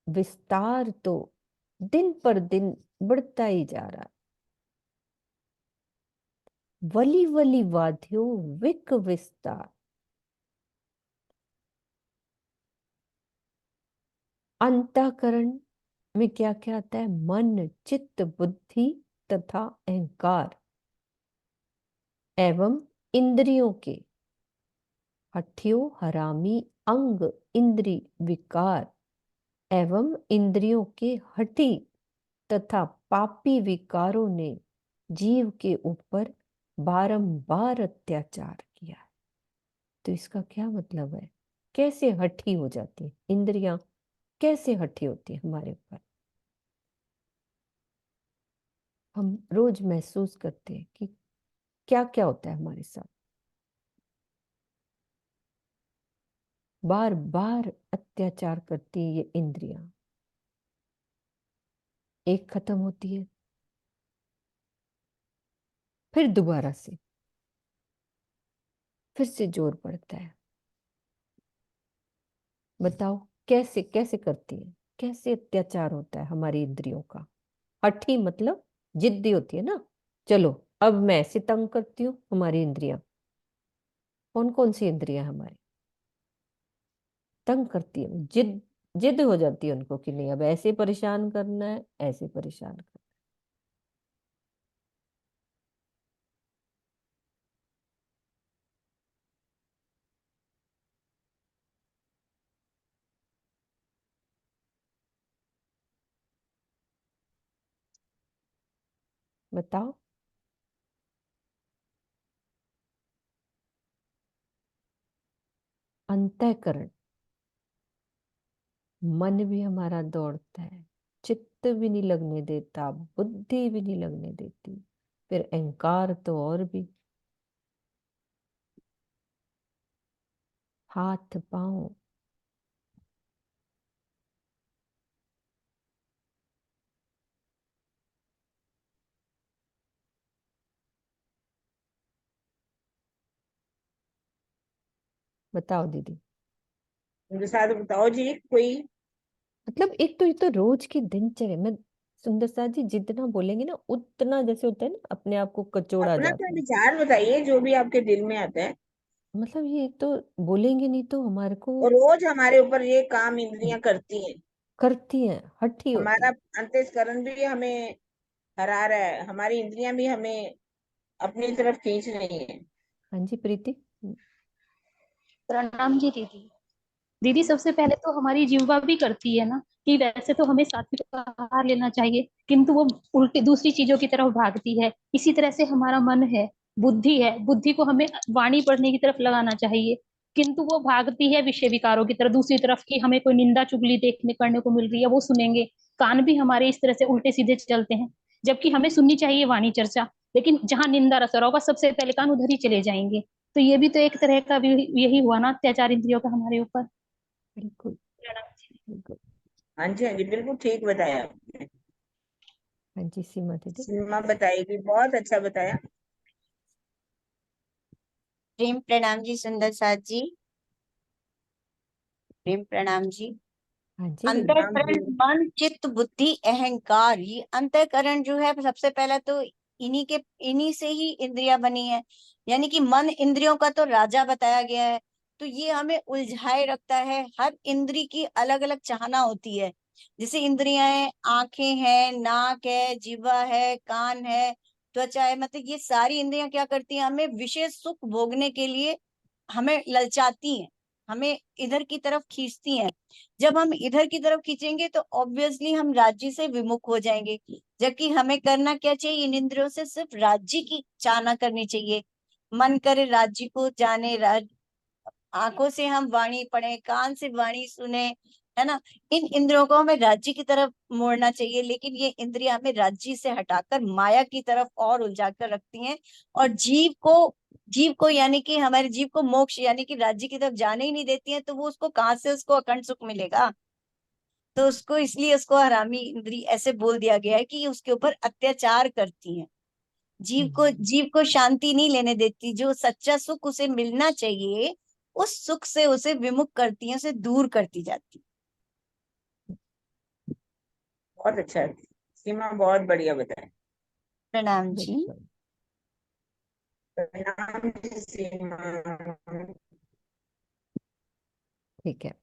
विस्तार तो दिन पर दिन बढ़ता ही जा रहा है। वली वली वाद्यो विक विस्तार। अंतःकरण में क्या क्या आता है? मन, चित्त, बुद्धि तथा अहंकार एवं इंद्रियों के हठियो हरामी अंग इंद्री विकार एवं इंद्रियों के हठी तथा पापी विकारों ने जीव के ऊपर बारंबार अत्याचार किया है। तो इसका क्या मतलब है? कैसे हठी हो जाती है इंद्रियां? कैसे हठी होती है हमारे ऊपर? हम रोज महसूस करते हैं कि क्या क्या होता है हमारे साथ। बार बार अत्याचार करती है ये इंद्रियां। एक खत्म होती है, फिर दोबारा से फिर से जोर पड़ता है। बताओ कैसे कैसे करती है, कैसे अत्याचार होता है हमारी इंद्रियों का। हठी मतलब जिद्दी होती है ना। चलो अब मैं ऐसे तंग करती हूँ हमारी इंद्रियां। कौन कौन सी इंद्रियां हमारी तंग करती है? जिद जिद हो जाती है उनको कि नहीं अब ऐसे परेशान करना है, ऐसे परेशान करना है। बताओ। अंतःकरण, मन भी हमारा दौड़ता है, चित्त भी नहीं लगने देता, बुद्धि भी नहीं लगने देती, फिर अहंकार तो और भी। हाथ पांव, बताओ दीदी। उनके साथ बताओ जी कोई। मतलब एक तो ये तो रोज की दिनचर्या में सुंदर सा जी जितना बोलेंगे ना उतना जैसे होता है ना अपने आप को कचोड़ा अपना क्या जाता है। विचार बताइए जो भी आपके दिल में आता है। मतलब ये तो बोलेंगे नहीं तो हमारे को और रोज हमारे ऊपर ये काम इंद्रियां करती हैं। करती हैं, हठी होती हमारा है। अंतःकरण भी हमें हरा रहा है, हमारी इंद्रियां भी हमें अपनी तरफ खींच रही है। हाँ जी प्रीति। प्रणाम जी दीदी। दीदी सबसे पहले तो हमारी जीवा भी करती है ना कि वैसे तो हमें सात्विक आहार लेना चाहिए, किंतु वो उल्टी दूसरी चीजों की तरफ भागती है। इसी तरह से हमारा मन है, बुद्धि को हमें वाणी पढ़ने की तरफ लगाना चाहिए, किंतु वो भागती है विषय विकारों की तरफ, दूसरी तरफ की हमें कोई निंदा चुगली देखने करने को मिल रही है वो सुनेंगे। कान भी हमारे इस तरह से उल्टे सीधे चलते हैं, जबकि हमें सुननी चाहिए वाणी चर्चा, लेकिन जहां निंदा रसरा होगा सबसे पहले कान उधर ही चले जाएंगे। तो ये भी तो एक तरह का भी यही हुआ ना, अत्याचार इंद्रियों का हमारे ऊपर। बिल्कुल प्रणाम जी। बिल्कुल। हाँ जी, बिल्कुल ठीक बताया आपने। हाँ जी सीमा दीदी। सीमा बताएगी, बहुत अच्छा बताया। प्रेम प्रणाम जी सुंदर साथ जी। प्रेम प्रणाम जी। हाँ जी दीदी। प्रणाम अंतःकरण जी। मन चित्त बुद्धि अहंकार, ये अंतःकरण जो है सबसे पहला तो इन्हीं से ही इंद्रियां बनी है। यानी कि मन इंद्रियों का तो राजा बताया गया है। तो ये हमें उलझाए रखता है। हर इंद्री की अलग अलग चाहना होती है। जैसे इंद्रियां हैं, आंखें हैं, नाक है, जीवा है, कान है, त्वचा है, मतलब ये सारी इंद्रियां क्या करती हैं, हमें विशेष सुख भोगने के लिए हमें ललचाती हैं, हमें इधर की तरफ खींचती हैं। जब हम इधर की तरफ खींचेंगे तो ऑब्वियसली हम राज्य से विमुख हो जाएंगे। जबकि हमें करना क्या चाहिए, इन इंद्रियों से सिर्फ राज्य की चाहना करनी चाहिए। मन करे राज्य को जाने, आंखों से हम वाणी पढ़े, कान से वाणी सुने, है ना। इन इंद्रियों को हमें राज्य की तरफ मोड़ना चाहिए, लेकिन ये इंद्रियां हमें राज्य से हटाकर माया की तरफ और उलझा कर रखती हैं। और जीव को यानी कि हमारे जीव को मोक्ष यानी कि राज्य की तरफ जाने ही नहीं देती हैं। तो वो उसको कहाँ से उसको अखंड सुख मिलेगा। तो उसको इसलिए उसको हरामी इंद्री ऐसे बोल दिया गया है कि उसके ऊपर अत्याचार करती हैं। जीव को शांति नहीं लेने देती। जो सच्चा सुख उसे मिलना चाहिए, उस सुख से उसे विमुख करती है, उसे दूर करती जाती बहुत अच्छा है सीमा, बहुत बढ़िया बताया। है। प्रणाम जी। बिल्कुल। प्रणाम जी सीमा। ठीक है।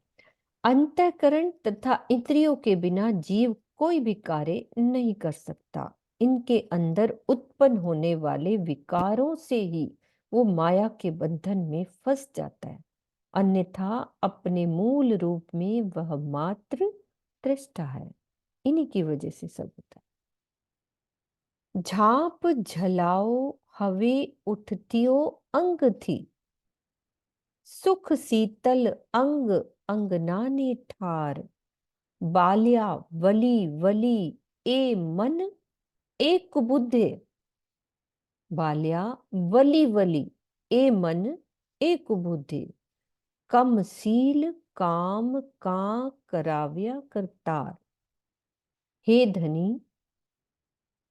अंतःकरण तथा इंद्रियों के बिना जीव कोई भी कार्य नहीं कर सकता। इनके अंदर उत्पन्न होने वाले विकारों से ही वो माया के बंधन में फंस जाता है, अन्यथा अपने मूल रूप में वह मात्र तृष्णा है। इन्हीं की वजह से सब होता है। झांप झलाओ हवे उठतियो अंग थी, सुख शीतल अंग अंगना ने ठार, बाल्या वली वली ए मन एक बुद्धे, बाल्या वली वली ए मन एक बुद्धे, कम सील काम का कराव्या करतार। हे धनी,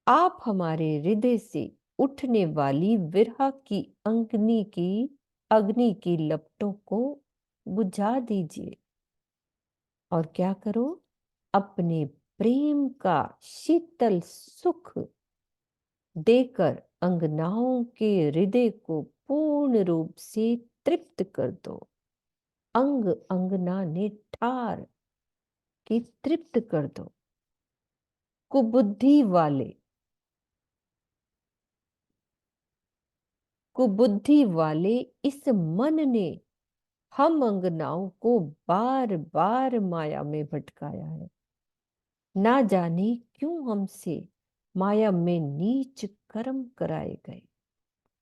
आप हमारे हृदय से उठने वाली विरह की अग्नि की लपटों को बुझा दीजिए और क्या करो, अपने प्रेम का शीतल सुख देकर अंगनाओं के हृदय को पूर्ण रूप से तृप्त कर दो। अंग अंगना ने ठार की तृप्त कर दो। कुबुद्धि वाले इस मन ने हम अंगनाओं को बार बार माया में भटकाया है। ना जाने क्यों हमसे माया में नीच कर्म कराए गए।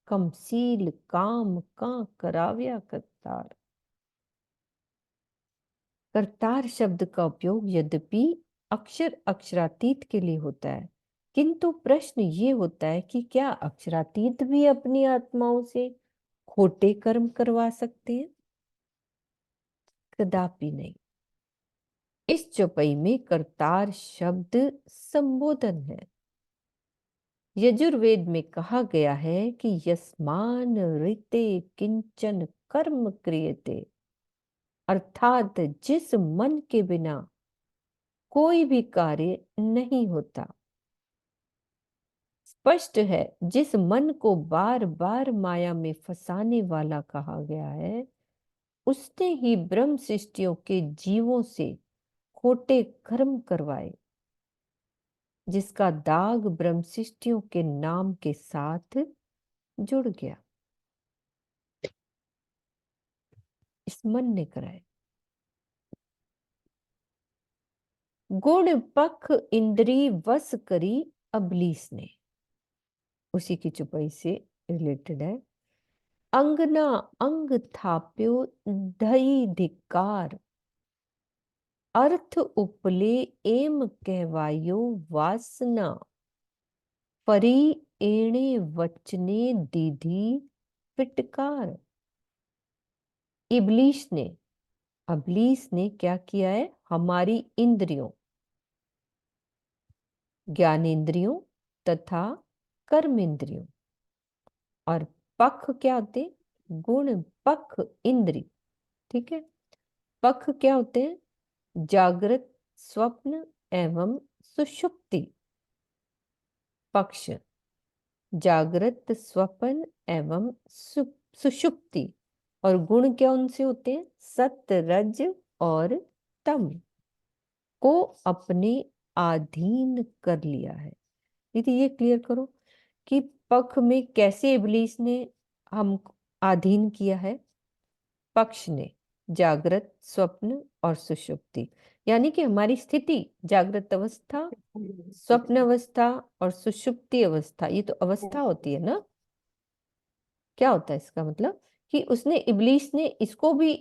कमसील काम का कराव्या करतार। करतार शब्द का उपयोग यद्यपि अक्षर अक्षरातीत के लिए होता है, किंतु प्रश्न ये होता है कि क्या अक्षरातीत भी अपनी आत्माओं से खोटे कर्म करवा सकते हैं? कदापि नहीं। इस चौपाई में करतार शब्द संबोधन है। यजुर्वेद में कहा गया है कि यस्मान ऋते किंचन कर्म क्रियते, अर्थात जिस मन के बिना कोई भी कार्य नहीं होता। स्पष्ट है, जिस मन को बार बार माया में फंसाने वाला कहा गया है, उसने ही ब्रह्म सृष्टियों के जीवों से खोटे कर्म करवाए, जिसका दाग ब्रह्म सृष्टियों के नाम के साथ जुड़ गया, इस मन ने कराया। गुण पख इंद्री वस करी अबलीस ने, उसी की चुपाई से रिलेटेड है। अंगना अंग थाप्यो धई धिकार, अर्थ उपले एम कहवायो वासना, परी एणे वचने दीधी फिटकार। इबलीस ने, अबलीस ने क्या किया है, हमारी इंद्रियों, ज्ञानेंद्रियों तथा कर्मेंद्रियों, और पख क्या होते, गुण पख इंद्री, ठीक है। पख क्या होते हैं, जागृत स्वप्न एवं सुषुप्ति। पक्ष जागृत स्वप्न एवं सुषुप्ति, और गुण क्या उनसे होते हैं, सत्य रज और तम को अपने अधीन कर लिया है। दीदी ये क्लियर करो कि पक्ष में कैसे इबलीस ने हम अधीन किया है। पक्ष ने जागृत स्वप्न और सुषुप्ति, यानी कि हमारी स्थिति जागृत अवस्था, स्वप्न अवस्था और सुषुप्ति अवस्था, ये तो अवस्था होती है ना। क्या होता है इसका मतलब कि उसने, इबलीस ने इसको भी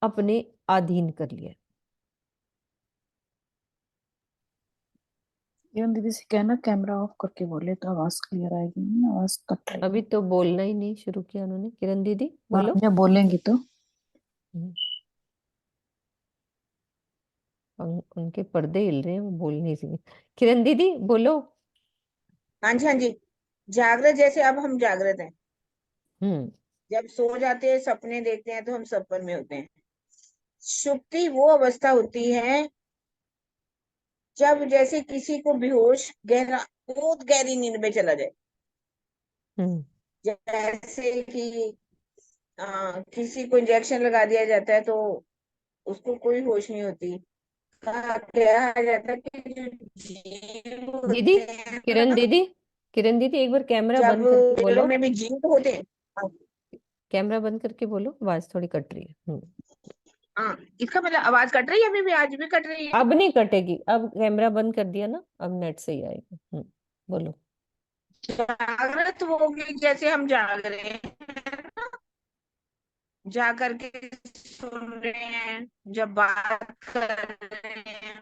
अपने अधीन कर लिया। दीदी से कहना कैमरा ऑफ करके बोले तो आवाज क्लियर आएगी, ना आवाज कट रही है। अभी तो बोलना ही नहीं शुरू किया उन्होंने। किरण दीदी बोलो। जब बोलेंगी तो उनके पर्दे हिल रहे हैं, वो बोल नहीं रही। किरण दीदी बोलो। हाँ जी, हाँ जी। जागृत, जैसे अब हम जागृत हैं, हम्म जब सो जाते हैं सपने देखते हैं तो हम सपन में होते हैं। सुप्ति वो अवस्था होती है जब जैसे किसी को बेहोश, गहरा, बहुत गहरी नींद में चला जाए। जैसे कि किसी को इंजेक्शन लगा दिया जाता है तो उसको कोई होश नहीं होती। कहा जाता है कि जो जीव दीदी, होते हैं किरण ना, दीदी, किरण दीदी एक बार कैमरा जब बंद करके पेड़ों बोलो। में भी जीव होते हैं। कैमरा बंद करके बोलो, आवाज थोड़ी कट रही है। हाँ, इसका मतलब आवाज कट रही है, अभी भी, आज भी कट रही है। अब नहीं कटेगी, अब कैमरा बंद कर दिया ना, अब नेट सही आएगा। बोलो। जागृत होगी, जैसे हम जाग रहे हैं ना, जा करके सुन रहे हैं, जब बात कर रहे हैं।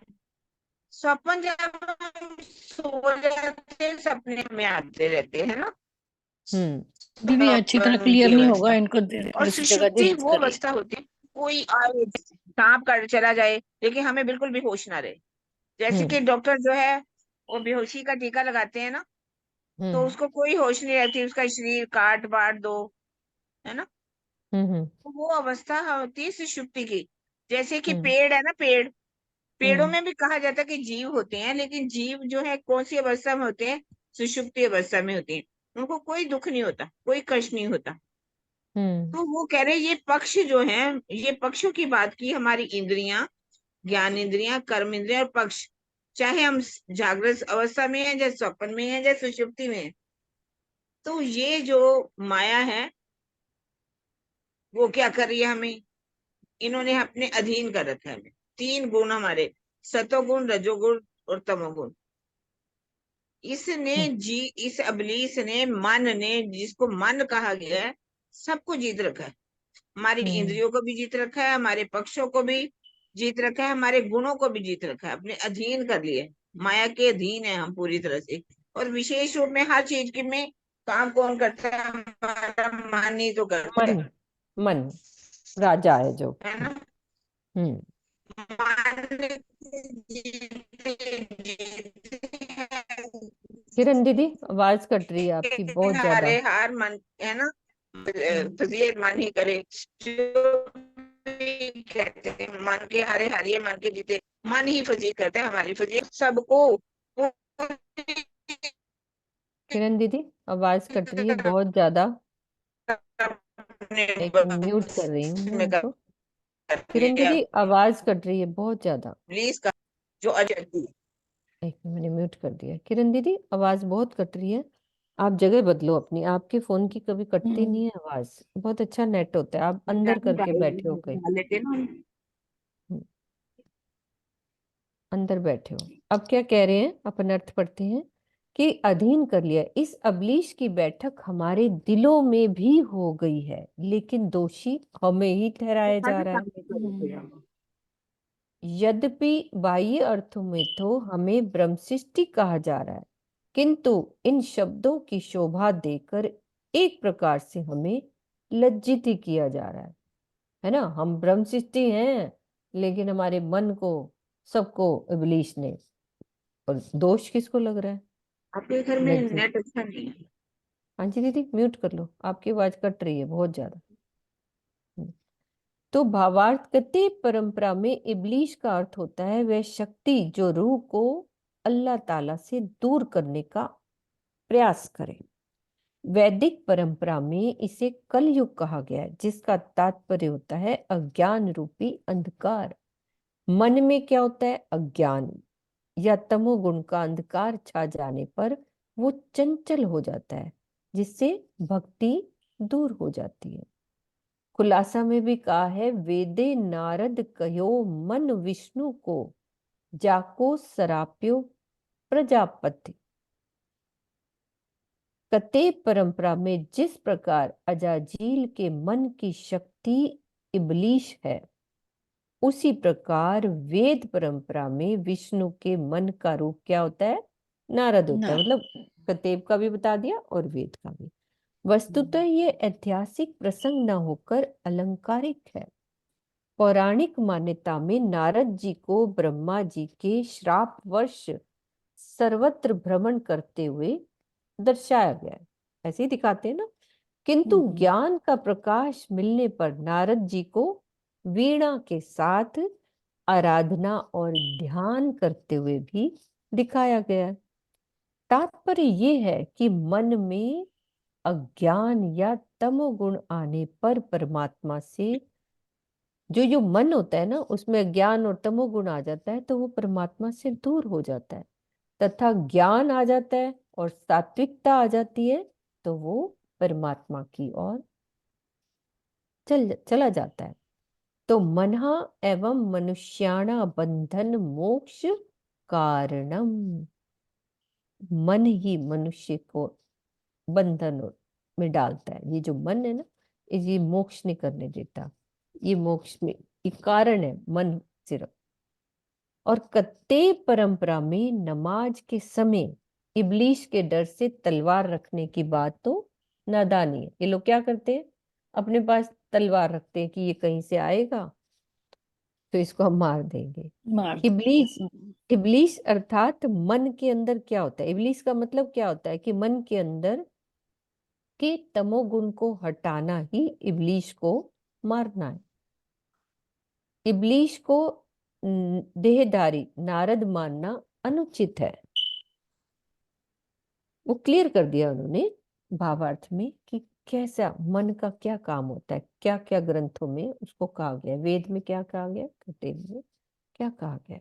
स्वप्न जब हम सो जाते हैं, सपने में आते रहते हैं ना। दीदी अच्छी तरह क्लियर नहीं होगा, इनको और थोड़ी सी जगह सुषुप्ति चेंज वो करिए। अवस्था होती है, कोई आए सांप काट चला जाए लेकिन हमें बिल्कुल भी होश ना रहे। जैसे कि डॉक्टर जो है वो बेहोशी का टीका लगाते हैं ना, तो उसको कोई होश नहीं रहती, उसका शरीर काट बांट दो, है ना। तो वो अवस्था होती है सुषुप्ति की। जैसे कि पेड़ है ना, पेड़ों में भी कहा जाता है कि जीव होते हैं, लेकिन जीव जो है कौन सी अवस्था में होते हैं, सुषुप्ति अवस्था में होते हैं। उनको कोई दुख नहीं होता, कोई कष्ट नहीं होता। तो वो कह रहे हैं ये पक्ष जो है, ये पक्षों की बात की, हमारी इंद्रियां, ज्ञान इंद्रियां, कर्म इंद्रियां और पक्ष, चाहे हम जागृत अवस्था में है, चाहे स्वप्न में है, चाहे सुषुप्ति में है, तो ये जो माया है वो क्या कर रही है, हमें, इन्होंने अपने अधीन कर रखा है। हमें तीन गुण हमारे, सतोगुण, रजोगुण और तमोगुण, इसने इस अबलीस ने, मन ने, जिसको मन कहा गया है, सबको जीत रखा है। हमारी इंद्रियों को भी जीत रखा है, हमारे पक्षों को भी जीत रखा है, हमारे गुणों को भी जीत रखा है, अपने अधीन कर लिया है। माया के अधीन है हम पूरी तरह से। और विशेष रूप में हर चीज के में काम कौन करता है, हमारा मन ही तो करता है। मन राजा है जो। है ना। मन किरण दीदी आवाज कट रही है आपकी बहुत ज्यादा। हारे हार मन, है ना, फजीयत मन ही करे, जो भी कहते हैं मन के हारे हारिए मन के जीते, मन ही फजीयत करते हैं, हमारी फजीयत सबको। किरण दीदी आवाज कट रही है बहुत ज्यादा, एक म्यूट कर रही हूँ मैं उनको। किरण दीदी आवाज कट रही है बहुत ज्यादा, प्लीज का जो अजय, एक मैंने म्यूट कर दिया। किरण दीदी आवाज बहुत कट रही है। आप जगह बदलो अपनी, आपके फोन की कभी कटती नहीं है आवाज, बहुत अच्छा नेट होता है, आप अंदर करके बैठे हो कहीं, लेटे ना हम। अंदर बैठे हो। अब क्या कह रहे हैं, अपन अर्थ पढ़ते हैं कि अधीन कर लिया, इस अबलीश की बैठक हमारे दिलों में भी हो गई है, लेकिन दोषी हमें ही ठहराया जा रहा है। यद्यपि बाह्य अर्थों में तो हमें ब्रह्मसृष्टि कहा जा रहा है, किंतु इन शब्दों की शोभा देकर एक प्रकार से हमें लज्जित ही किया जा रहा है ना। हम ब्रह्मसृष्टि हैं, लेकिन हमारे मन को, सबको इब्लीस ने, और दोष किसको लग रहा है? आपके घर में लज्जित। नेट अच्छा नहीं है? हाँ जी दीदी, म्यूट कर लो, आपकी आवाज कट रही है बहुत ज्यादा। तो भावार्थ गति परंपरा में इब्लीस का अर्थ होता है वह शक्ति जो रूह को अल्लाह ताला से दूर करने का प्रयास करे। वैदिक परंपरा में इसे कलयुग कहा गया है, जिसका तात्पर्य होता है अज्ञान रूपी अंधकार। मन में क्या होता है? अज्ञान या तमोगुण का अंधकार छा जाने पर वो चंचल हो जाता है, जिससे भक्ति दूर हो जाती है। खुलासा में भी कहा है, वेदे नारद कहो मन विष्णु को, जाको सराप्यो प्रजापति। कते परंपरा में जिस प्रकार अजाजील के मन की शक्ति इबलीश है, उसी प्रकार वेद परंपरा में विष्णु के मन का रूप क्या होता है? नारद होता है। मतलब कतेब का भी बता दिया और वेद का भी। वस्तुतः ये ऐतिहासिक प्रसंग न होकर अलंकारिक है। पौराणिक मान्यता में नारद जी को ब्रह्मा जी के श्राप वर्ष सर्वत्र भ्रमण करते हुए दर्शाया गया है, ऐसे ही दिखाते हैं ना। किंतु ज्ञान का प्रकाश मिलने पर नारद जी को वीणा के साथ आराधना और ध्यान करते हुए भी दिखाया गया है। तात्पर्य ये है कि मन में अज्ञान या तमोगुण आने पर परमात्मा से, जो मन होता है ना, उसमें अज्ञान और तमोगुण आ जाता है तो वो परमात्मा से दूर हो जाता है, तथा ज्ञान आ जाता है और सात्विकता आ जाती है तो वो परमात्मा की ओर चला जाता है। तो मनहा एवं मनुष्याणा बंधन मोक्ष कारणम, मन ही मनुष्य को बंधन में डालता है। ये जो मन है ना, ये मोक्ष नहीं करने देता, ये मोक्ष में ये कारण है मन सिर्फ। और कत्ते परंपरा में नमाज के समय इब्लीस के डर से तलवार रखने की बात तो नादानी है। ये लोग क्या करते हैं, अपने पास तलवार रखते हैं कि ये कहीं से आएगा तो इसको हम मार देंगे। इब्लीस, इब्लीस अर्थात मन के अंदर क्या होता है? इब्लीस का मतलब क्या होता है कि मन के अंदर के तमोगुण को हटाना ही इब्लीस को मारना है। इब्लीस को देहधारी नारद मानना अनुचित है। वो क्लियर कर दिया उन्होंने भावार्थ में कि कैसा मन का क्या काम होता है, क्या क्या ग्रंथों में उसको कहा गया, वेद में क्या कहा गया, कटेल में क्या कहा गया।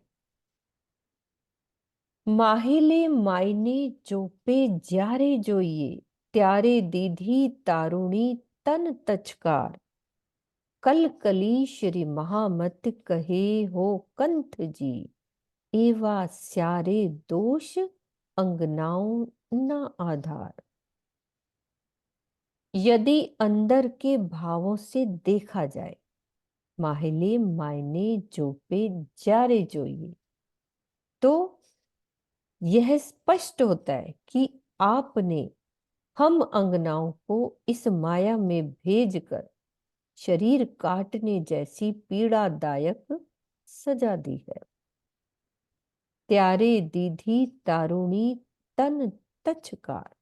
माहिले मायने जोपे ज्यारे जोइए, त्यारे दीधी तारुणी तन तचकार। कल कली श्री महामत कहे हो कंथ जी, एवा स्यारे दोष अंगनाओं न आधार। यदि अंदर के भावों से देखा जाए, माहिले मायने जोपे जारे जोइए, तो यह स्पष्ट होता है कि आपने हम अंगनाओं को इस माया में भेजकर शरीर काटने जैसी पीड़ादायक सजा दी है। त्यारे दीधी तारुणी तन तचकार।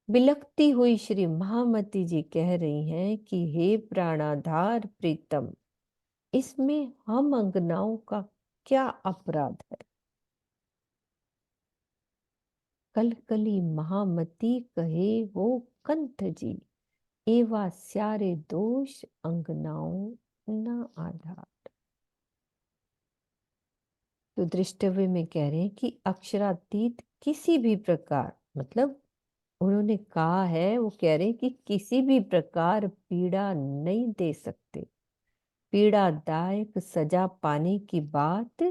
बिलखती हुई श्री महामती जी कह रही हैं कि हे प्राणाधार प्रीतम, इसमें हम अंगनाओं का क्या अपराध है? कलकली महामती कहे हो कंथ जी, एवा स्यारे दोष अंगनाओं न आधार। तो दृष्टव्य में कह रहे हैं कि अक्षरातीत किसी भी प्रकार, मतलब उन्होंने कहा है, वो कह रहे हैं कि किसी भी प्रकार पीड़ा नहीं दे सकते। पीड़ादायक सजा पाने की बात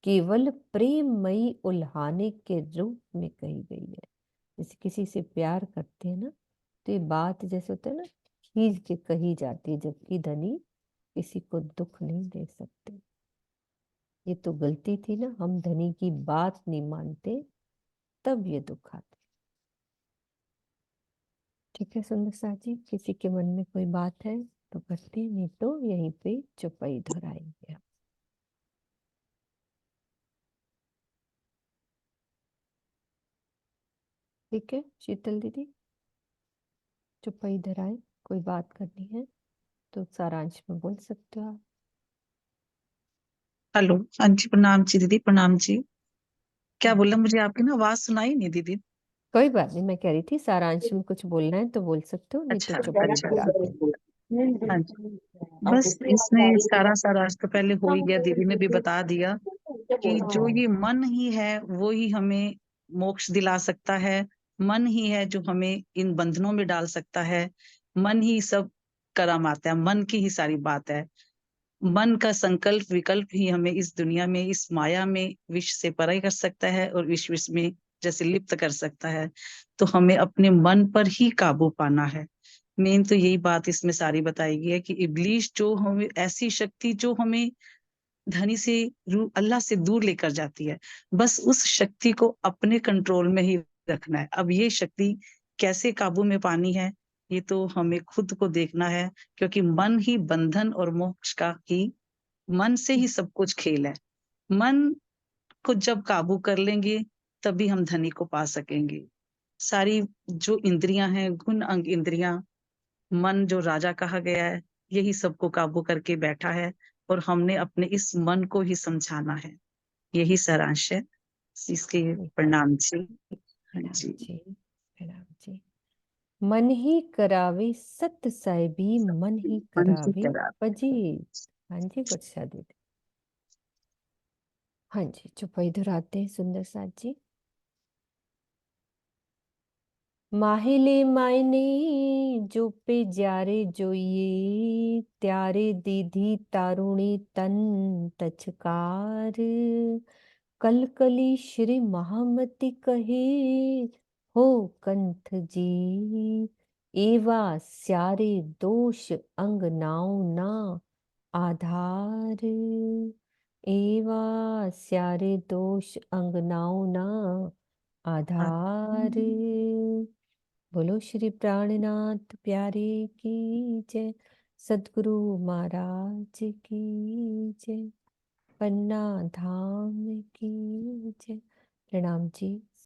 केवल प्रेममयी उल्हाने के रूप में कही गई है। जैसे किसी से प्यार करते हैं ना, तो ये बात जैसे होता है ना, खींच के कही जाती है, जबकि धनी किसी को दुख नहीं दे सकते। ये तो गलती थी ना, हम धनी की बात नहीं मानते, तब ये दुख आते। ठीक है सुंदर साथ जी, किसी के मन में कोई बात है तो करते, नहीं तो यहीं पे चुपाई धराएंगे। ठीक है शीतल दीदी, चुपाई धराए, कोई बात करनी है तो सारांश में बोल सकते हो आप। हेलो, हाँ जी, प्रणाम जी दीदी, प्रणाम जी। क्या बोला, मुझे आपकी ना आवाज सुनाई नहीं दीदी। कोई बात नहीं, मैं कह रही थी सारांश में कुछ बोलना है तो बोल सकते हो, नहीं तो अच्छा चुपाई अच्छा, धराते हैं। हाँ जी। बस इसमें सारा सारांश तो पहले हो ही गया, दीदी ने भी बता दिया कि जो ये मन ही है वो ही हमें मोक्ष दिला सकता है। मन ही है जो हमें इन बंधनों में डाल सकता है। मन ही सब कर्म आता है, मन की ही सारी बात है। मन का संकल्प विकल्प ही हमें इस दुनिया में, इस माया में विश्व से परे कर सकता है और विश्व में जैसे लिप्त कर सकता है। तो हमें अपने मन पर ही काबू पाना है। मेन तो यही बात इसमें सारी बताई गई है कि इब्लीस जो हमें, ऐसी शक्ति जो हमें धनी से, अल्लाह से दूर लेकर जाती है, बस उस शक्ति को अपने कंट्रोल में ही रखना है। अब ये शक्ति कैसे काबू में पानी है, ये तो हमें खुद को देखना है, क्योंकि मन ही बंधन और मोक्ष का ही, मन से ही सब कुछ खेल है। मन को जब काबू कर लेंगे तभी हम धनी को पा सकेंगे। सारी जो इंद्रियां हैं, गुण अंग इंद्रियां, मन जो राजा कहा गया है, यही सबको काबू करके बैठा है और हमने अपने इस मन को ही समझाना है। यही सारांश है इसके। प्रणाम जी। हाँ प्रणाम जी। जी, प्रणाम जी। मन ही करावे सत साहिबी, मन ही मन की करावे तरह। पजी। हाँ जी वर्षा दीदी। हाँ जी, चुपाई धराते हैं सुंदर साथ जी। माहिले मायने जो पे जारे जोइए, त्यारे दीधी तारुणी तन तछकार। कलकली श्री महामती कहे, हो कंठ जी, एवा स्यारे दोष अंग नाउ ना आधार। एवा स्यारे दोष अंग नाउ ना आधार। बोलो श्री प्राणनाथ प्यारे की जय, सदगुरु महाराज की जय, पन्ना धाम की जय। प्रणाम जी।